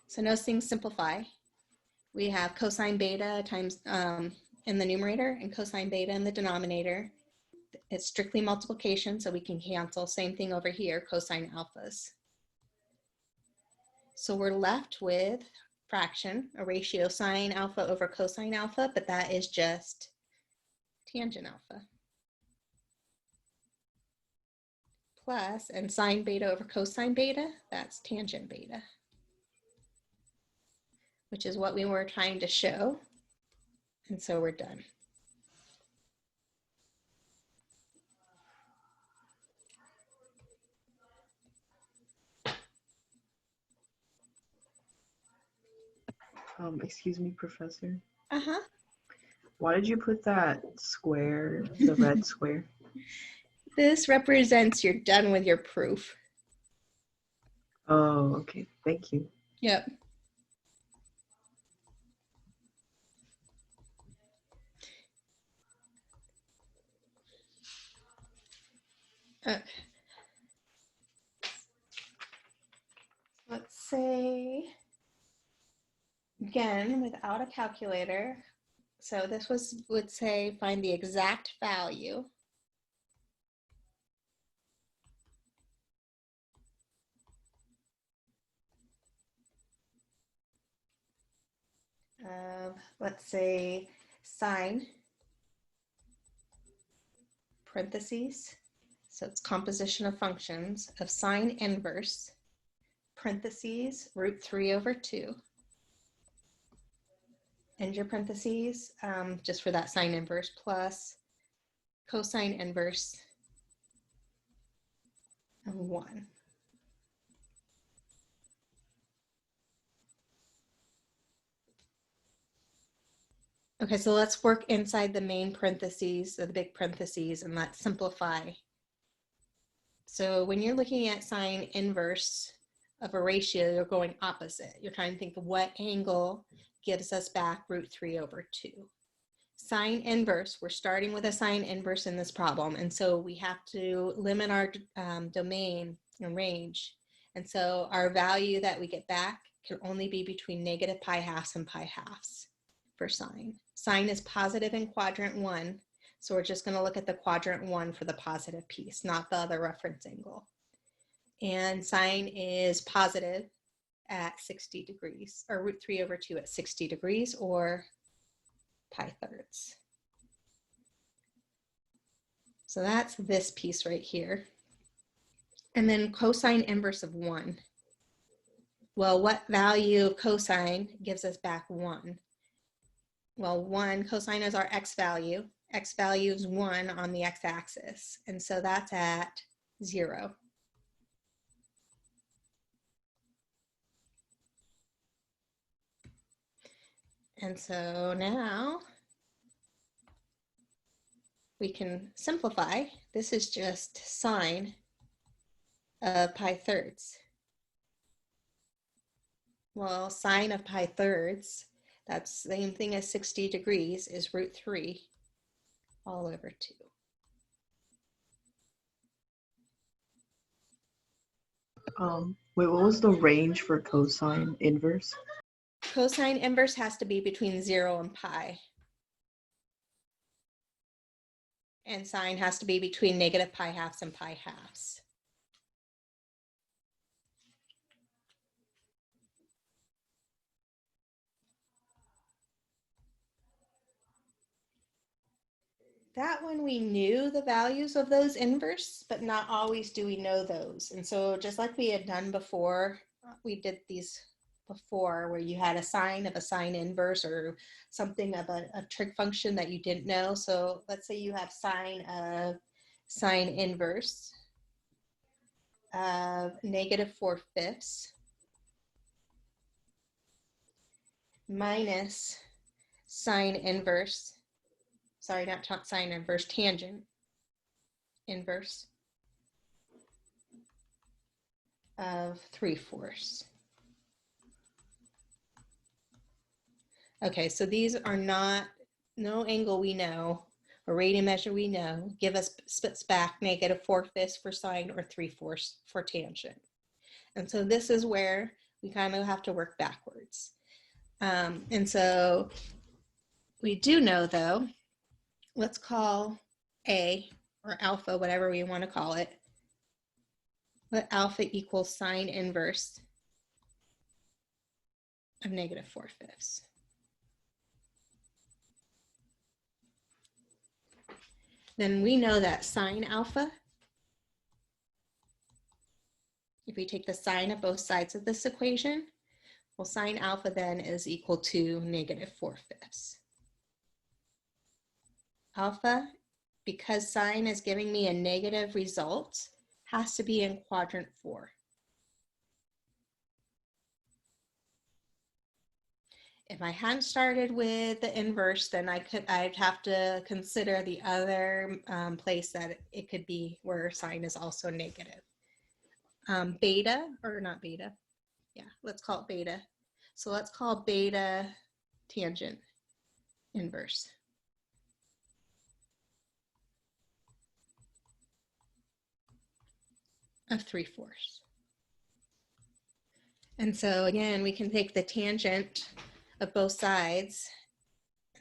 So notice things simplify. We have cosine beta times in the numerator and cosine beta in the denominator. It's strictly multiplication, so we can cancel. Same thing over here, cosine alphas. So we're left with fraction, a ratio sine alpha over cosine alpha, but that is just tangent alpha. Plus, and sine beta over cosine beta, that's tangent beta, which is what we were trying to show. And so we're done. Excuse me, Professor. Uh-huh. Why did you put that square, the red square? This represents you're done with your proof. Oh, okay. Thank you. Yep. Let's say, again, without a calculator. So this would say find the exact value of, let's say, sine, parentheses, so it's composition of functions, of sine inverse, parentheses, root 3 over 2, end your parentheses, just for that sine inverse, plus cosine inverse of 1. Okay, so let's work inside the main parentheses, or the big parentheses, and let's simplify. So when you're looking at sine inverse of a ratio, you're going opposite. You're trying to think of what angle gives us back root 3 over 2. Sine inverse, we're starting with a sine inverse in this problem, and so we have to limit our domain and range. And so our value that we get back can only be between negative pi halves and pi halves for sine. Sine is positive in quadrant 1, so we're just going to look at the quadrant 1 for the positive piece, not the other reference angle. And sine is positive at 60 degrees, or root 3 over 2 at 60 degrees, or pi thirds. So that's this piece right here. And then cosine inverse of 1. Well, what value of cosine gives us back 1? Well, 1, cosine is our x value. X value is 1 on the x-axis, and so that's at 0. And so now we can simplify. This is just sine of pi thirds. Well, sine of pi thirds, that's the same thing as 60 degrees, is root 3 all over 2. Wait, what was the range for cosine inverse? Cosine inverse has to be between 0 and pi. And sine has to be between negative pi halves and pi halves. That one we knew the values of those inverse, but not always do we know those. And so just like we had done before, we did these before where you had a sine of a sine inverse or something of a trig function that you didn't know. So let's say you have sine of sine inverse of -4/5 minus sine inverse, sorry, not sine inverse, tangent inverse of 3/4. Okay, so these are not, no angle we know, or radian measure we know, give us splits back -4/5 for sine or 3/4 for tangent. And so this is where we kind of have to work backwards. And so we do know though, let's call A or alpha, whatever we want to call it, let alpha equal sine inverse of -4/5. Then we know that sine alpha, if we take the sine of both sides of this equation, well, sine alpha then is equal to -4/5. Alpha, because sine is giving me a negative result, has to be in quadrant 4. If I hadn't started with the inverse, then I'd have to consider the other place that it could be where sine is also negative. Beta, or not beta, yeah, let's call it beta. So let's call beta tangent inverse. Of 3/4. And so again, we can take the tangent of both sides.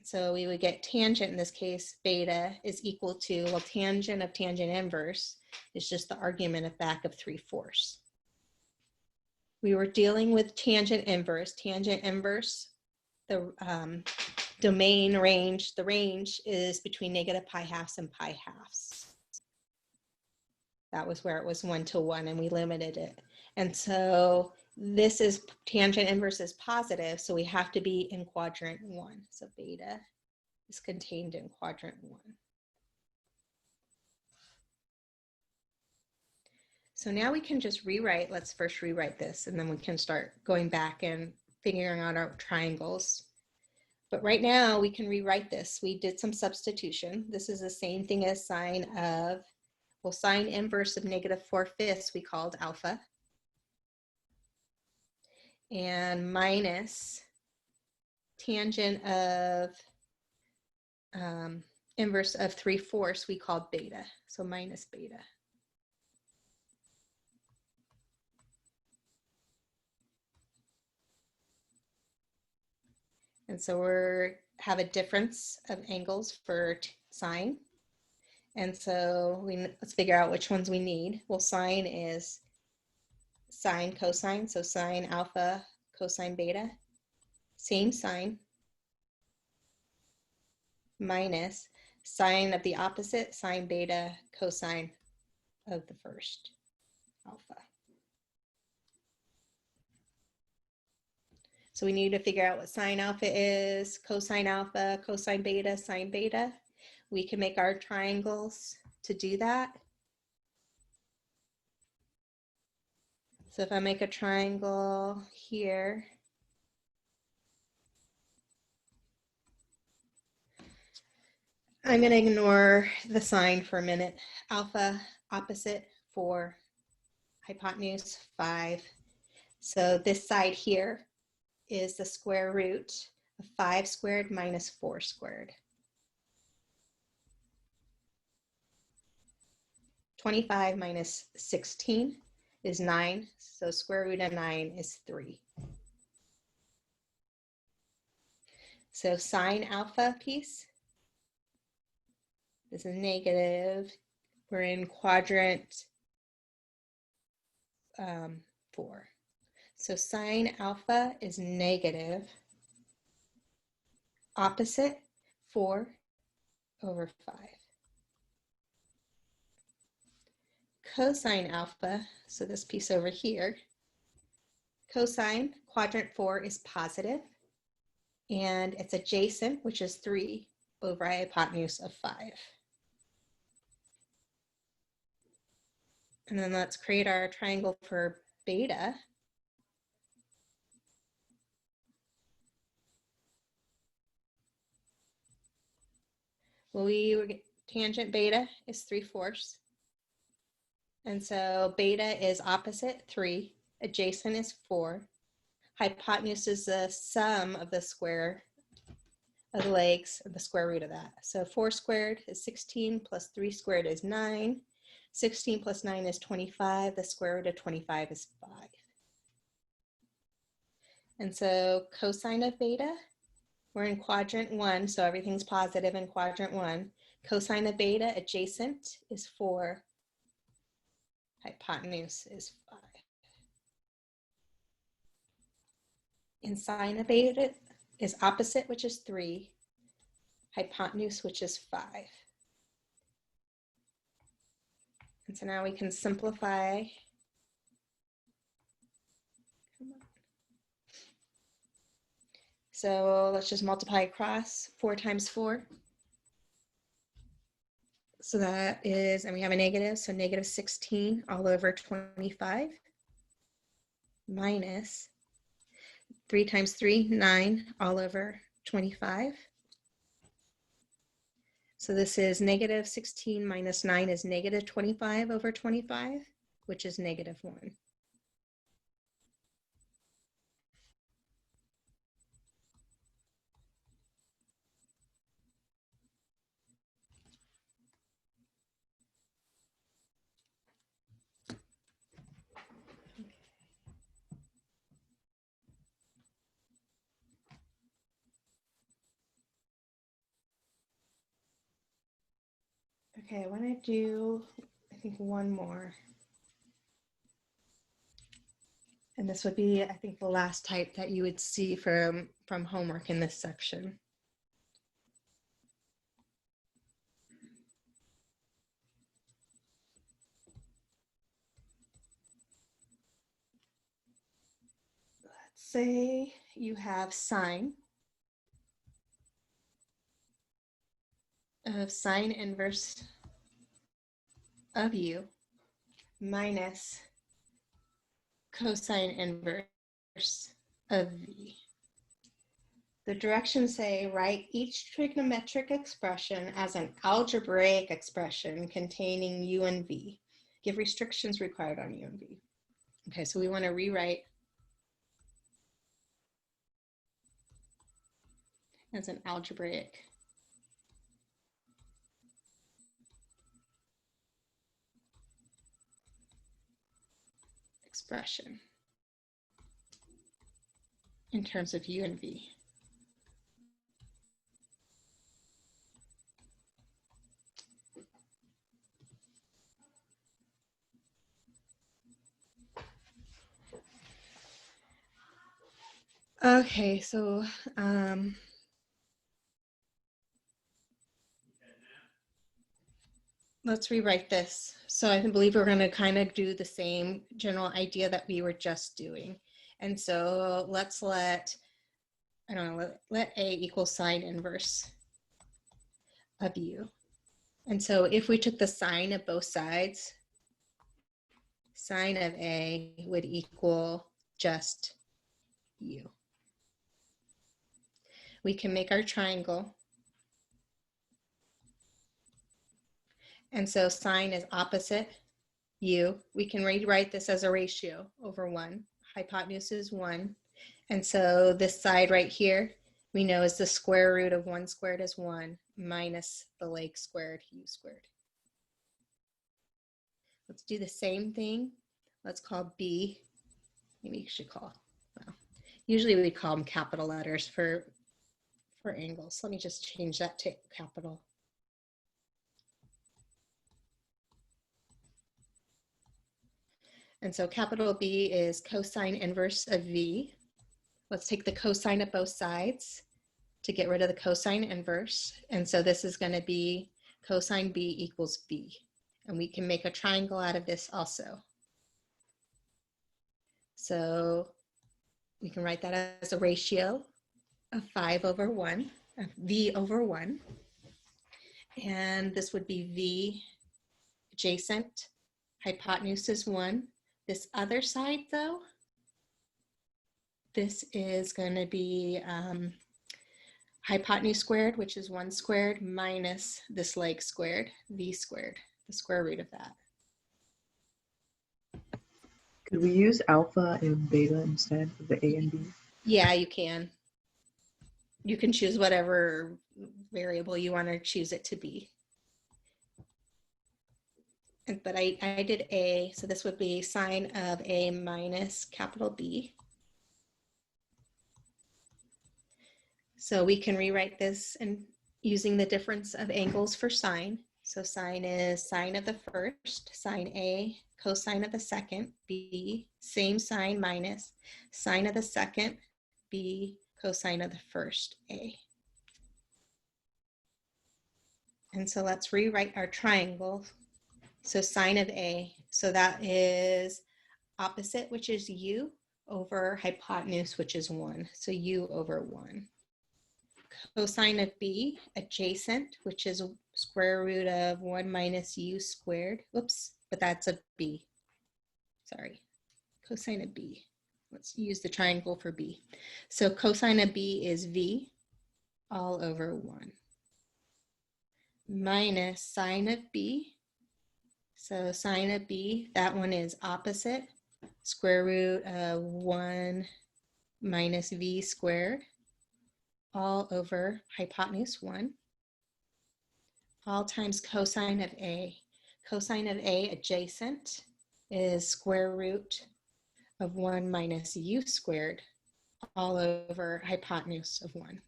So we would get tangent, in this case, beta is equal to, well, tangent of tangent inverse is just the argument of back of 3/4. We were dealing with tangent inverse. Tangent inverse, the domain range, the range is between -π/2 and π/2. That was where it was 1 to 1 and we limited it. And so this is tangent inverse is positive, so we have to be in quadrant 1. So beta is contained in quadrant 1. So now we can just rewrite, let's first rewrite this, and then we can start going back and figuring out our triangles. But right now we can rewrite this. We did some substitution. This is the same thing as sine of, well, sine inverse of -4/5 we called alpha. And minus tangent of inverse of 3/4 we called beta. So minus beta. And so we have a difference of angles for sine. And so let's figure out which ones we need. Well, sine is sine cosine, so sine alpha cosine beta, same sign, minus sine of the opposite, sine beta cosine of the first, alpha. So we need to figure out what sine alpha is, cosine alpha, cosine beta, sine beta. We can make our triangles to do that. So if I make a triangle here, I'm going to ignore the sign for a minute. Alpha, opposite, 4, hypotenuse, 5. So this side here is the square root of 5 squared minus 4 squared. 25 minus 16 is 9, so square root of 9 is 3. So sine alpha piece is a negative. We're in quadrant 4. So sine alpha is negative, opposite 4 over 5. Cosine alpha, so this piece over here, Cosine, quadrant 4 is positive, and it's adjacent, which is 3 over hypotenuse of 5. And then let's create our triangle for beta. Well, tangent beta is 3/4. And so beta is opposite 3, adjacent is 4. Hypotenuse is the sum of the square of the legs, and the square root of that. So 4 squared is 16, plus 3 squared is 9. 16 plus 9 is 25. The square root of 25 is 5. And so cosine of beta, we're in quadrant 1, so everything's positive in quadrant 1. Cosine of beta, adjacent, is 4. Hypotenuse is 5. And sine of beta is opposite, which is 3. Hypotenuse, which is 5. And so now we can simplify. So let's just multiply across 4 times 4. So that is, and we have a negative, so negative 16 all over 25 minus 3 times 3, 9 all over 25. So this is negative 16 minus 9 is negative 25 over 25, which is negative 1. Okay, I want to do, I think, one more. And this would be, I think, the last type that you would see from homework in this section. Let's say you have sine of sine inverse of u minus cosine inverse of v. The directions say write each trigonometric expression as an algebraic expression containing u and v. Give restrictions required on u and v. Okay, so we want to rewrite as an algebraic expression in terms of u and v. Okay, so let's rewrite this. So I believe we're going to kind of do the same general idea that we were just doing. And so let's let, I don't know, let A equal sine inverse of u. And so if we took the sine of both sides, sine of A would equal just u. We can make our triangle. And so sine is opposite u. We can rewrite this as a ratio over 1. Hypotenuse is 1. And so this side right here, we know is the square root of 1 squared is 1 minus the leg squared, u squared. Let's do the same thing. Let's call B, maybe you should call, well, usually we call them capital letters for angles. Let me just change that to capital. And so capital B is cosine inverse of V. Let's take the cosine of both sides to get rid of the cosine inverse. And so this is going to be cosine B equals B. And we can make a triangle out of this also. So we can write that as a ratio of 5 over 1, V over 1. And this would be V adjacent, hypotenuse is 1. This other side though, this is going to be hypotenuse squared, which is 1 squared, minus this leg squared, V squared, the square root of that. Could we use alpha and beta instead of the A and B? Yeah, you can. You can choose whatever variable you want to choose it to be. But I did A, so this would be sine of A minus capital B. So we can rewrite this and using the difference of angles for sine. So sine is sine of the first, sine A, cosine of the second, B, same sign minus sine of the second, B, cosine of the first, A. And so let's rewrite our triangle. So sine of A, so that is opposite, which is U, over hypotenuse, which is 1. So U over 1. Cosine of B, adjacent, which is square root of 1 minus U squared. Whoops, but that's a B. Sorry, cosine of B. Let's use the triangle for B. So cosine of B is V all over 1. Minus sine of B. So sine of B, that one is opposite, square root of 1 minus V squared, all over hypotenuse 1, all times cosine of A. Cosine of A adjacent is square root of 1 minus U squared, all over hypotenuse of 1.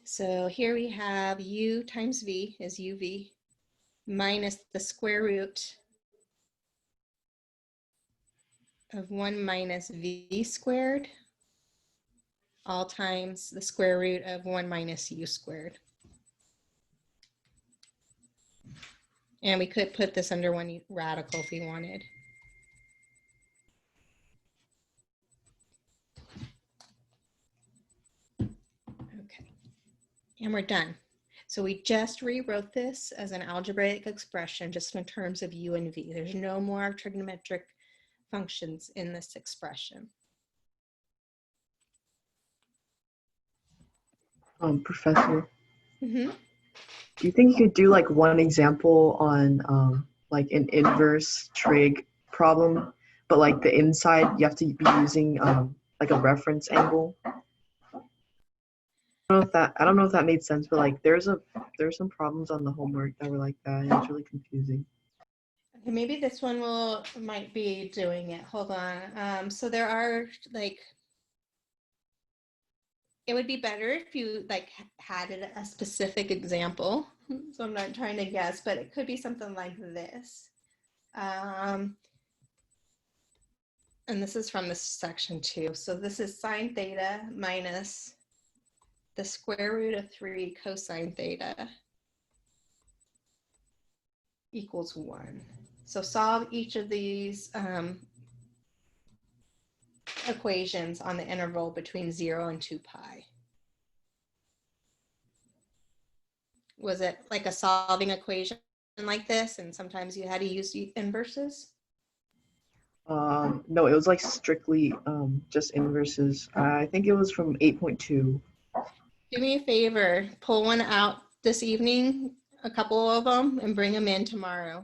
So here we have U times V is UV minus the square root of 1 minus V squared, all times the square root of 1 minus U squared. And we could put this under one radical if we wanted. Okay, and we're done. So we just rewrote this as an algebraic expression just in terms of U and V. There's no more trigonometric functions in this expression. Professor, Mm-hmm. do you think you could do like one example on like an inverse trig problem, but like the inside you have to be using like a reference angle? I don't know if that made sense, but like there's some problems on the homework that were like that, and it's really confusing. Okay, maybe this one might be doing it. Hold on. So there are like, it would be better if you like had a specific example. So I'm not trying to guess, but it could be something like this. And this is from this section too. So this is sine theta minus the square root of 3 cosine theta equals 1. So solve each of these equations on the interval between 0 and 2 pi. Was it like a solving equation like this, and sometimes you had to use inverses? No, it was like strictly just inverses. I think it was from 8.2. Do me a favor, pull one out this evening, a couple of them, and bring them in tomorrow.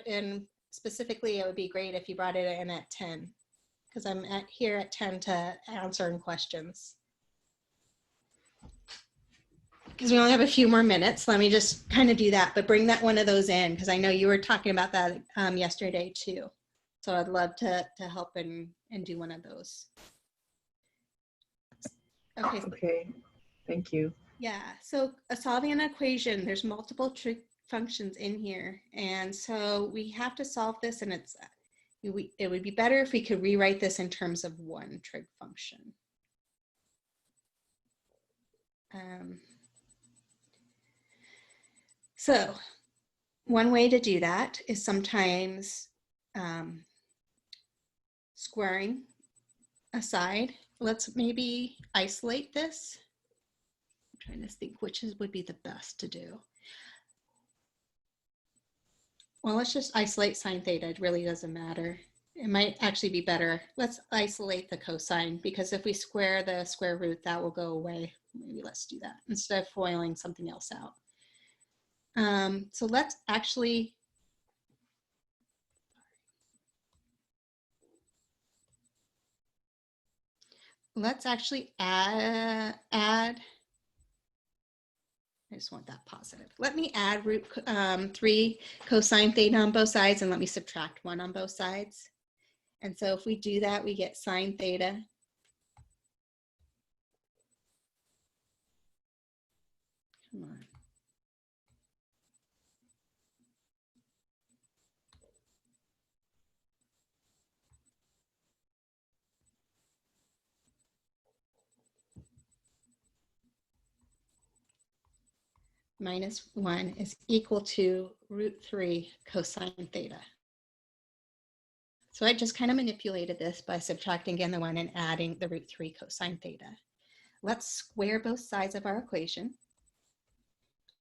And specifically, it would be great if you brought it in at 10, because I'm here at 10 to answer questions. Because we only have a few more minutes, let me just kind of do that, but bring that one of those in, because I know you were talking about that yesterday too. So I'd love to help and do one of those. Okay. Okay, thank you. Yeah, so solving an equation, there's multiple trig functions in here. And so we have to solve this, and it would be better if we could rewrite this in terms of one trig function. So one way to do that is sometimes squaring aside, let's maybe isolate this. I'm trying to think which would be the best to do. Well, let's just isolate sine theta. It really doesn't matter. It might actually be better. Let's isolate the cosine, because if we square the square root, that will go away. Maybe let's do that instead of foiling something else out. So let's actually add, I just want that positive. Let me add root 3 cosine theta on both sides, and let me subtract 1 on both sides. And so if we do that, we get sine theta come on. Minus 1 is equal to root 3 cosine theta. So I just kind of manipulated this by subtracting again the 1 and adding the root 3 cosine theta. Let's square both sides of our equation.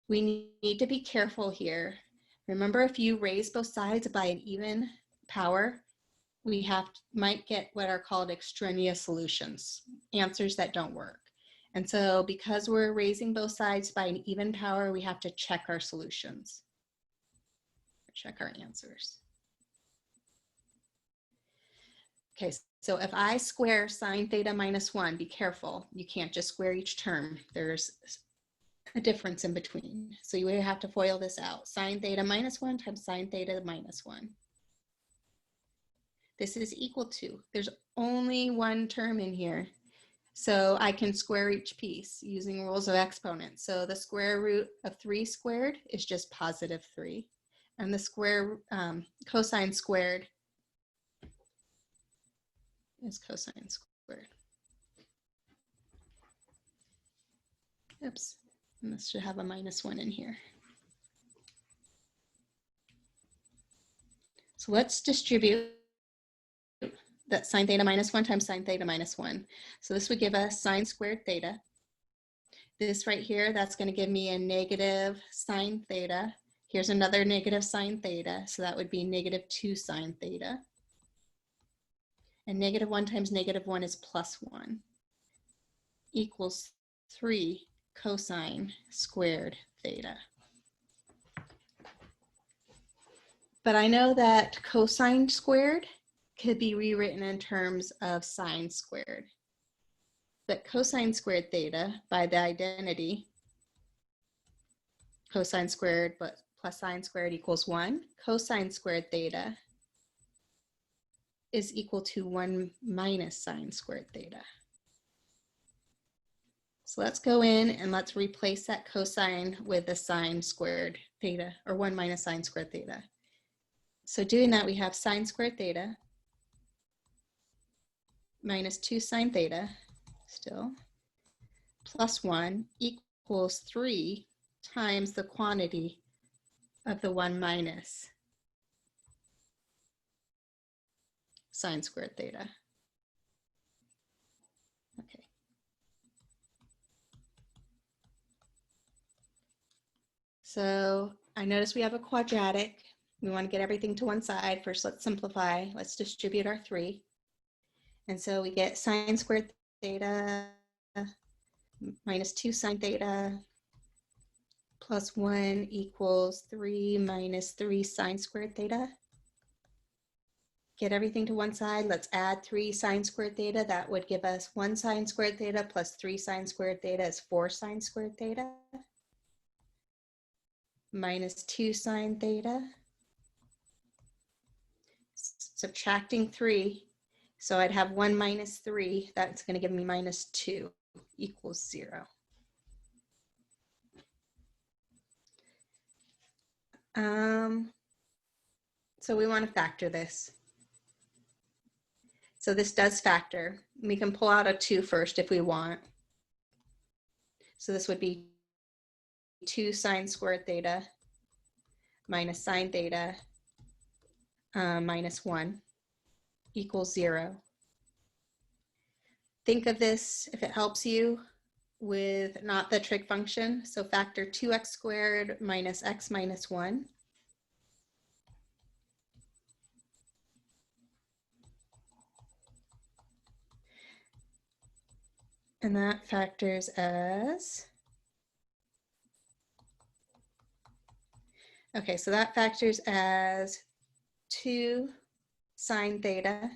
We need to be careful here. Remember, if you raise both sides by an even power, we might get what are called extraneous solutions, answers that don't work. And so because we're raising both sides by an even power, we have to check our solutions, check our answers. Okay, so if I square sine theta minus 1, be careful. You can't just square each term. There's a difference in between. So you have to FOIL this out. Sine theta minus 1 times sine theta minus 1. This is equal to, there's only one term in here. So I can square each piece using rules of exponents. So the square root of 3 squared is just positive 3. And the square cosine squared is cosine squared. Oops, and this should have a minus 1 in here. So let's distribute that sine theta minus 1 times sine theta minus 1. So this would give us sine squared theta. This right here, that's going to give me a negative sine theta. Here's another negative sine theta. So that would be negative 2 sine theta. And negative 1 times negative 1 is plus 1 equals 3 cosine squared theta. But I know that cosine squared could be rewritten in terms of sine squared. But cosine squared theta, by the identity, cosine squared plus sine squared equals 1. Cosine squared theta is equal to 1 minus sine squared theta. So let's go in and let's replace that cosine with the sine squared theta, or 1 minus sine squared theta. So doing that, we have sine squared theta minus 2 sine theta, still, plus 1 equals 3 times the quantity of the 1 minus sine squared theta. Okay. So I notice we have a quadratic. We want to get everything to one side. First, let's simplify. Let's distribute our 3. And so we get sine squared theta minus 2 sine theta plus 1 equals 3 minus 3 sine squared theta. Get everything to one side. Let's add 3 sine squared theta. That would give us 1 sine squared theta plus 3 sine squared theta is 4 sine squared theta minus 2 sine theta. Subtracting 3. So I'd have 1 minus 3. That's going to give me minus 2 equals 0. So we want to factor this. So this does factor. We can pull out a 2 first if we want. So this would be 2 sine squared theta minus sine theta minus 1. equals 0. Think of this, if it helps you, with not the trig function. So factor 2x squared minus x minus 1. And that factors as, okay, so that factors as 2 sine theta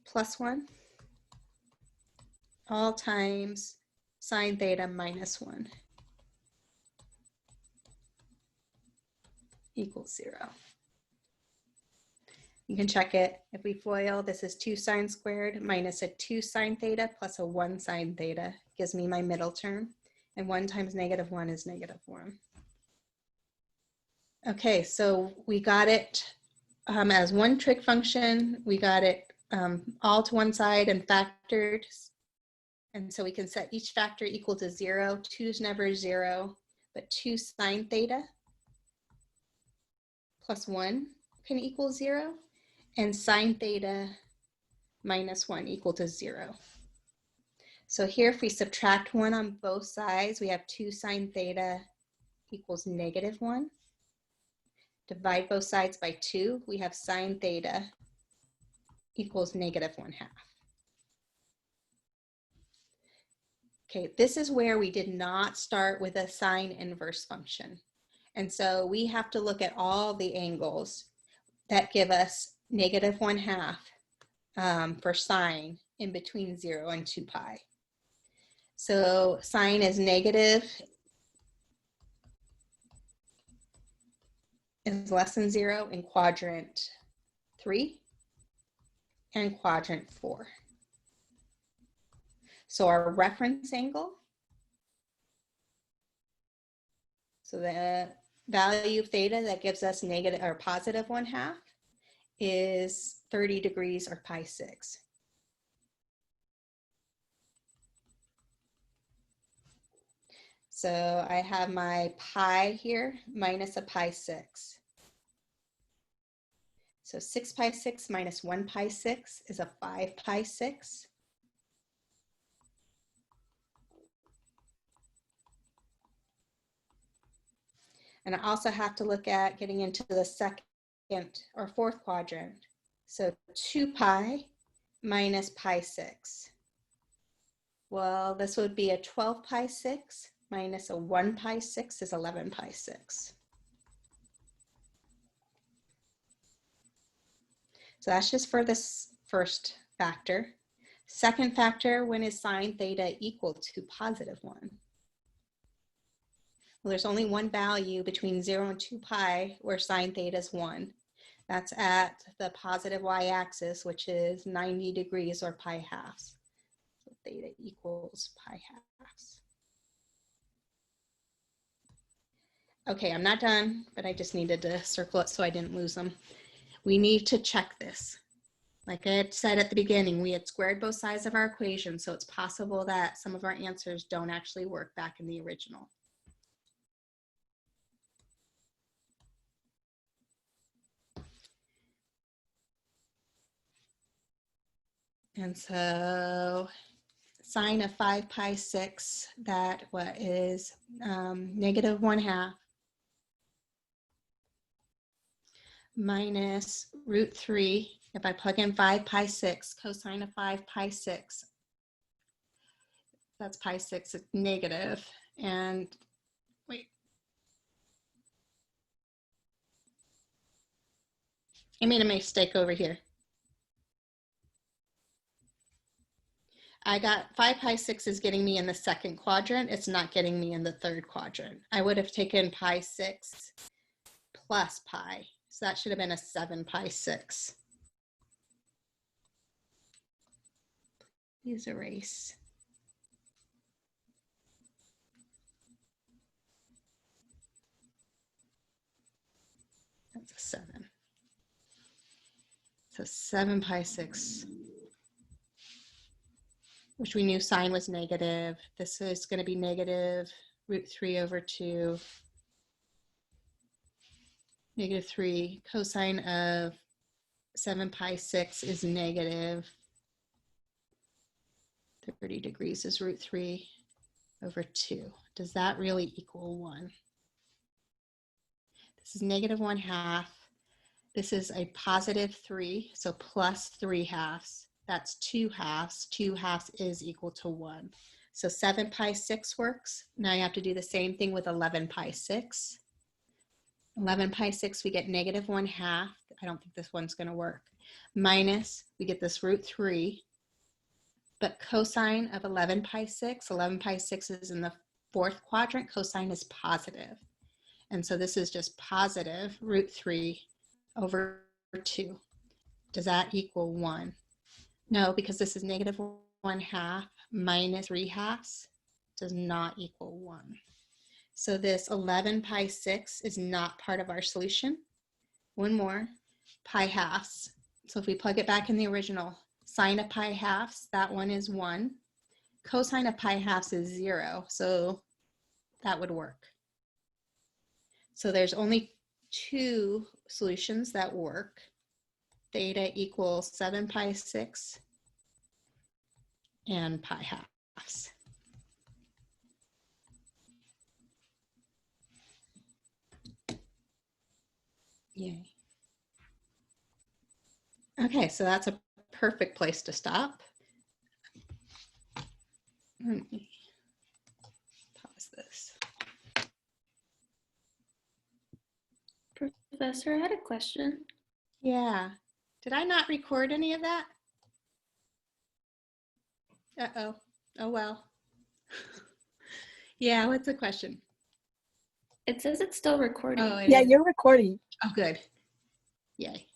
plus 1 all times sine theta minus 1 equals 0. You can check it. If we FOIL, this is 2 sine squared minus a 2 sine theta plus a 1 sine theta gives me my middle term. And 1 times -1 is -1. Okay, so we got it as one trig function. We got it all to one side and factored. And so we can set each factor equal to 0. 2 is never 0, but 2 sine theta plus 1 can equal 0. And sine theta minus 1 equal to 0. So here, if we subtract 1 on both sides, we have 2 sine theta equals -1. Divide both sides by 2, we have sine theta equals -1/2. Okay, this is where we did not start with a sine inverse function. And so we have to look at all the angles that give us -1/2 for sine in between 0 and 2 pi. So sine is negative is less than 0 in quadrant 3 and quadrant 4. So our reference angle, so the value of theta that gives us negative or +1/2 is 30 degrees or pi6. So I have my pi here minus a pi6. So 6 pi6 minus 1 pi6 is a 5 pi6. And I also have to look at getting into the second or fourth quadrant. So 2 pi minus pi6. Well, this would be a 12 pi6 minus a 1 pi6 is 11 pi6. So that's just for this first factor. Second factor, when is sine theta equal to +1? Well, there's only one value between 0 and 2 pi where sine theta is 1. That's at the positive y-axis, which is 90 degrees or pi halves. So theta equals pi halves. Okay, I'm not done, but I just needed to circle it so I didn't lose them. We need to check this. Like I had said at the beginning, we had squared both sides of our equation, so it's possible that some of our answers don't actually work back in the original. And so sine of 5 pi6, that what is -1/2 minus √3. If I plug in 5 pi6, cosine of 5 pi6, that's pi6, it's negative. And wait, I made a mistake over here. I got 5 pi6 is getting me in the second quadrant. It's not getting me in the third quadrant. I would have taken pi6 plus pi. So that should have been a 7 pi6. Please erase. That's a 7. So 7 pi6. Which we knew sine was negative. This is going to be negative √3/2, -3 cosine of 7 pi 6 is negative 30 degrees is root 3 over 2. Does that really equal 1? This is negative 1/2. This is a positive 3, so plus 3/2. That's 2/2. 2/2 is equal to 1. So 7 pi 6 works. Now you have to do the same thing with 11 pi 6. 11 pi 6, we get negative 1/2. I don't think this one's going to work. Minus, we get this root 3. But cosine of 11 pi 6, 11 pi 6 is in the 4th quadrant. Cosine is positive. And so this is just positive root 3 over 2. Does that equal 1? No, because this is negative 1/2 minus 3/2 does not equal 1. So this 11 pi 6 is not part of our solution. One more, pi halves. So if we plug it back in the original, sine of pi halves, that one is 1. Cosine of pi halves is 0, so that would work. So there's only 2 solutions that work. Theta equals 7 pi 6 and pi halves. Yay. Okay, so that's a perfect place to stop. Let me pause this. Professor, I had a question. Yeah. Did I not record any of that? Uh-oh. Oh, well. Yeah, what's the question? It says it's still recording. Oh, it Yeah, is. you're recording. Oh, good. Yay.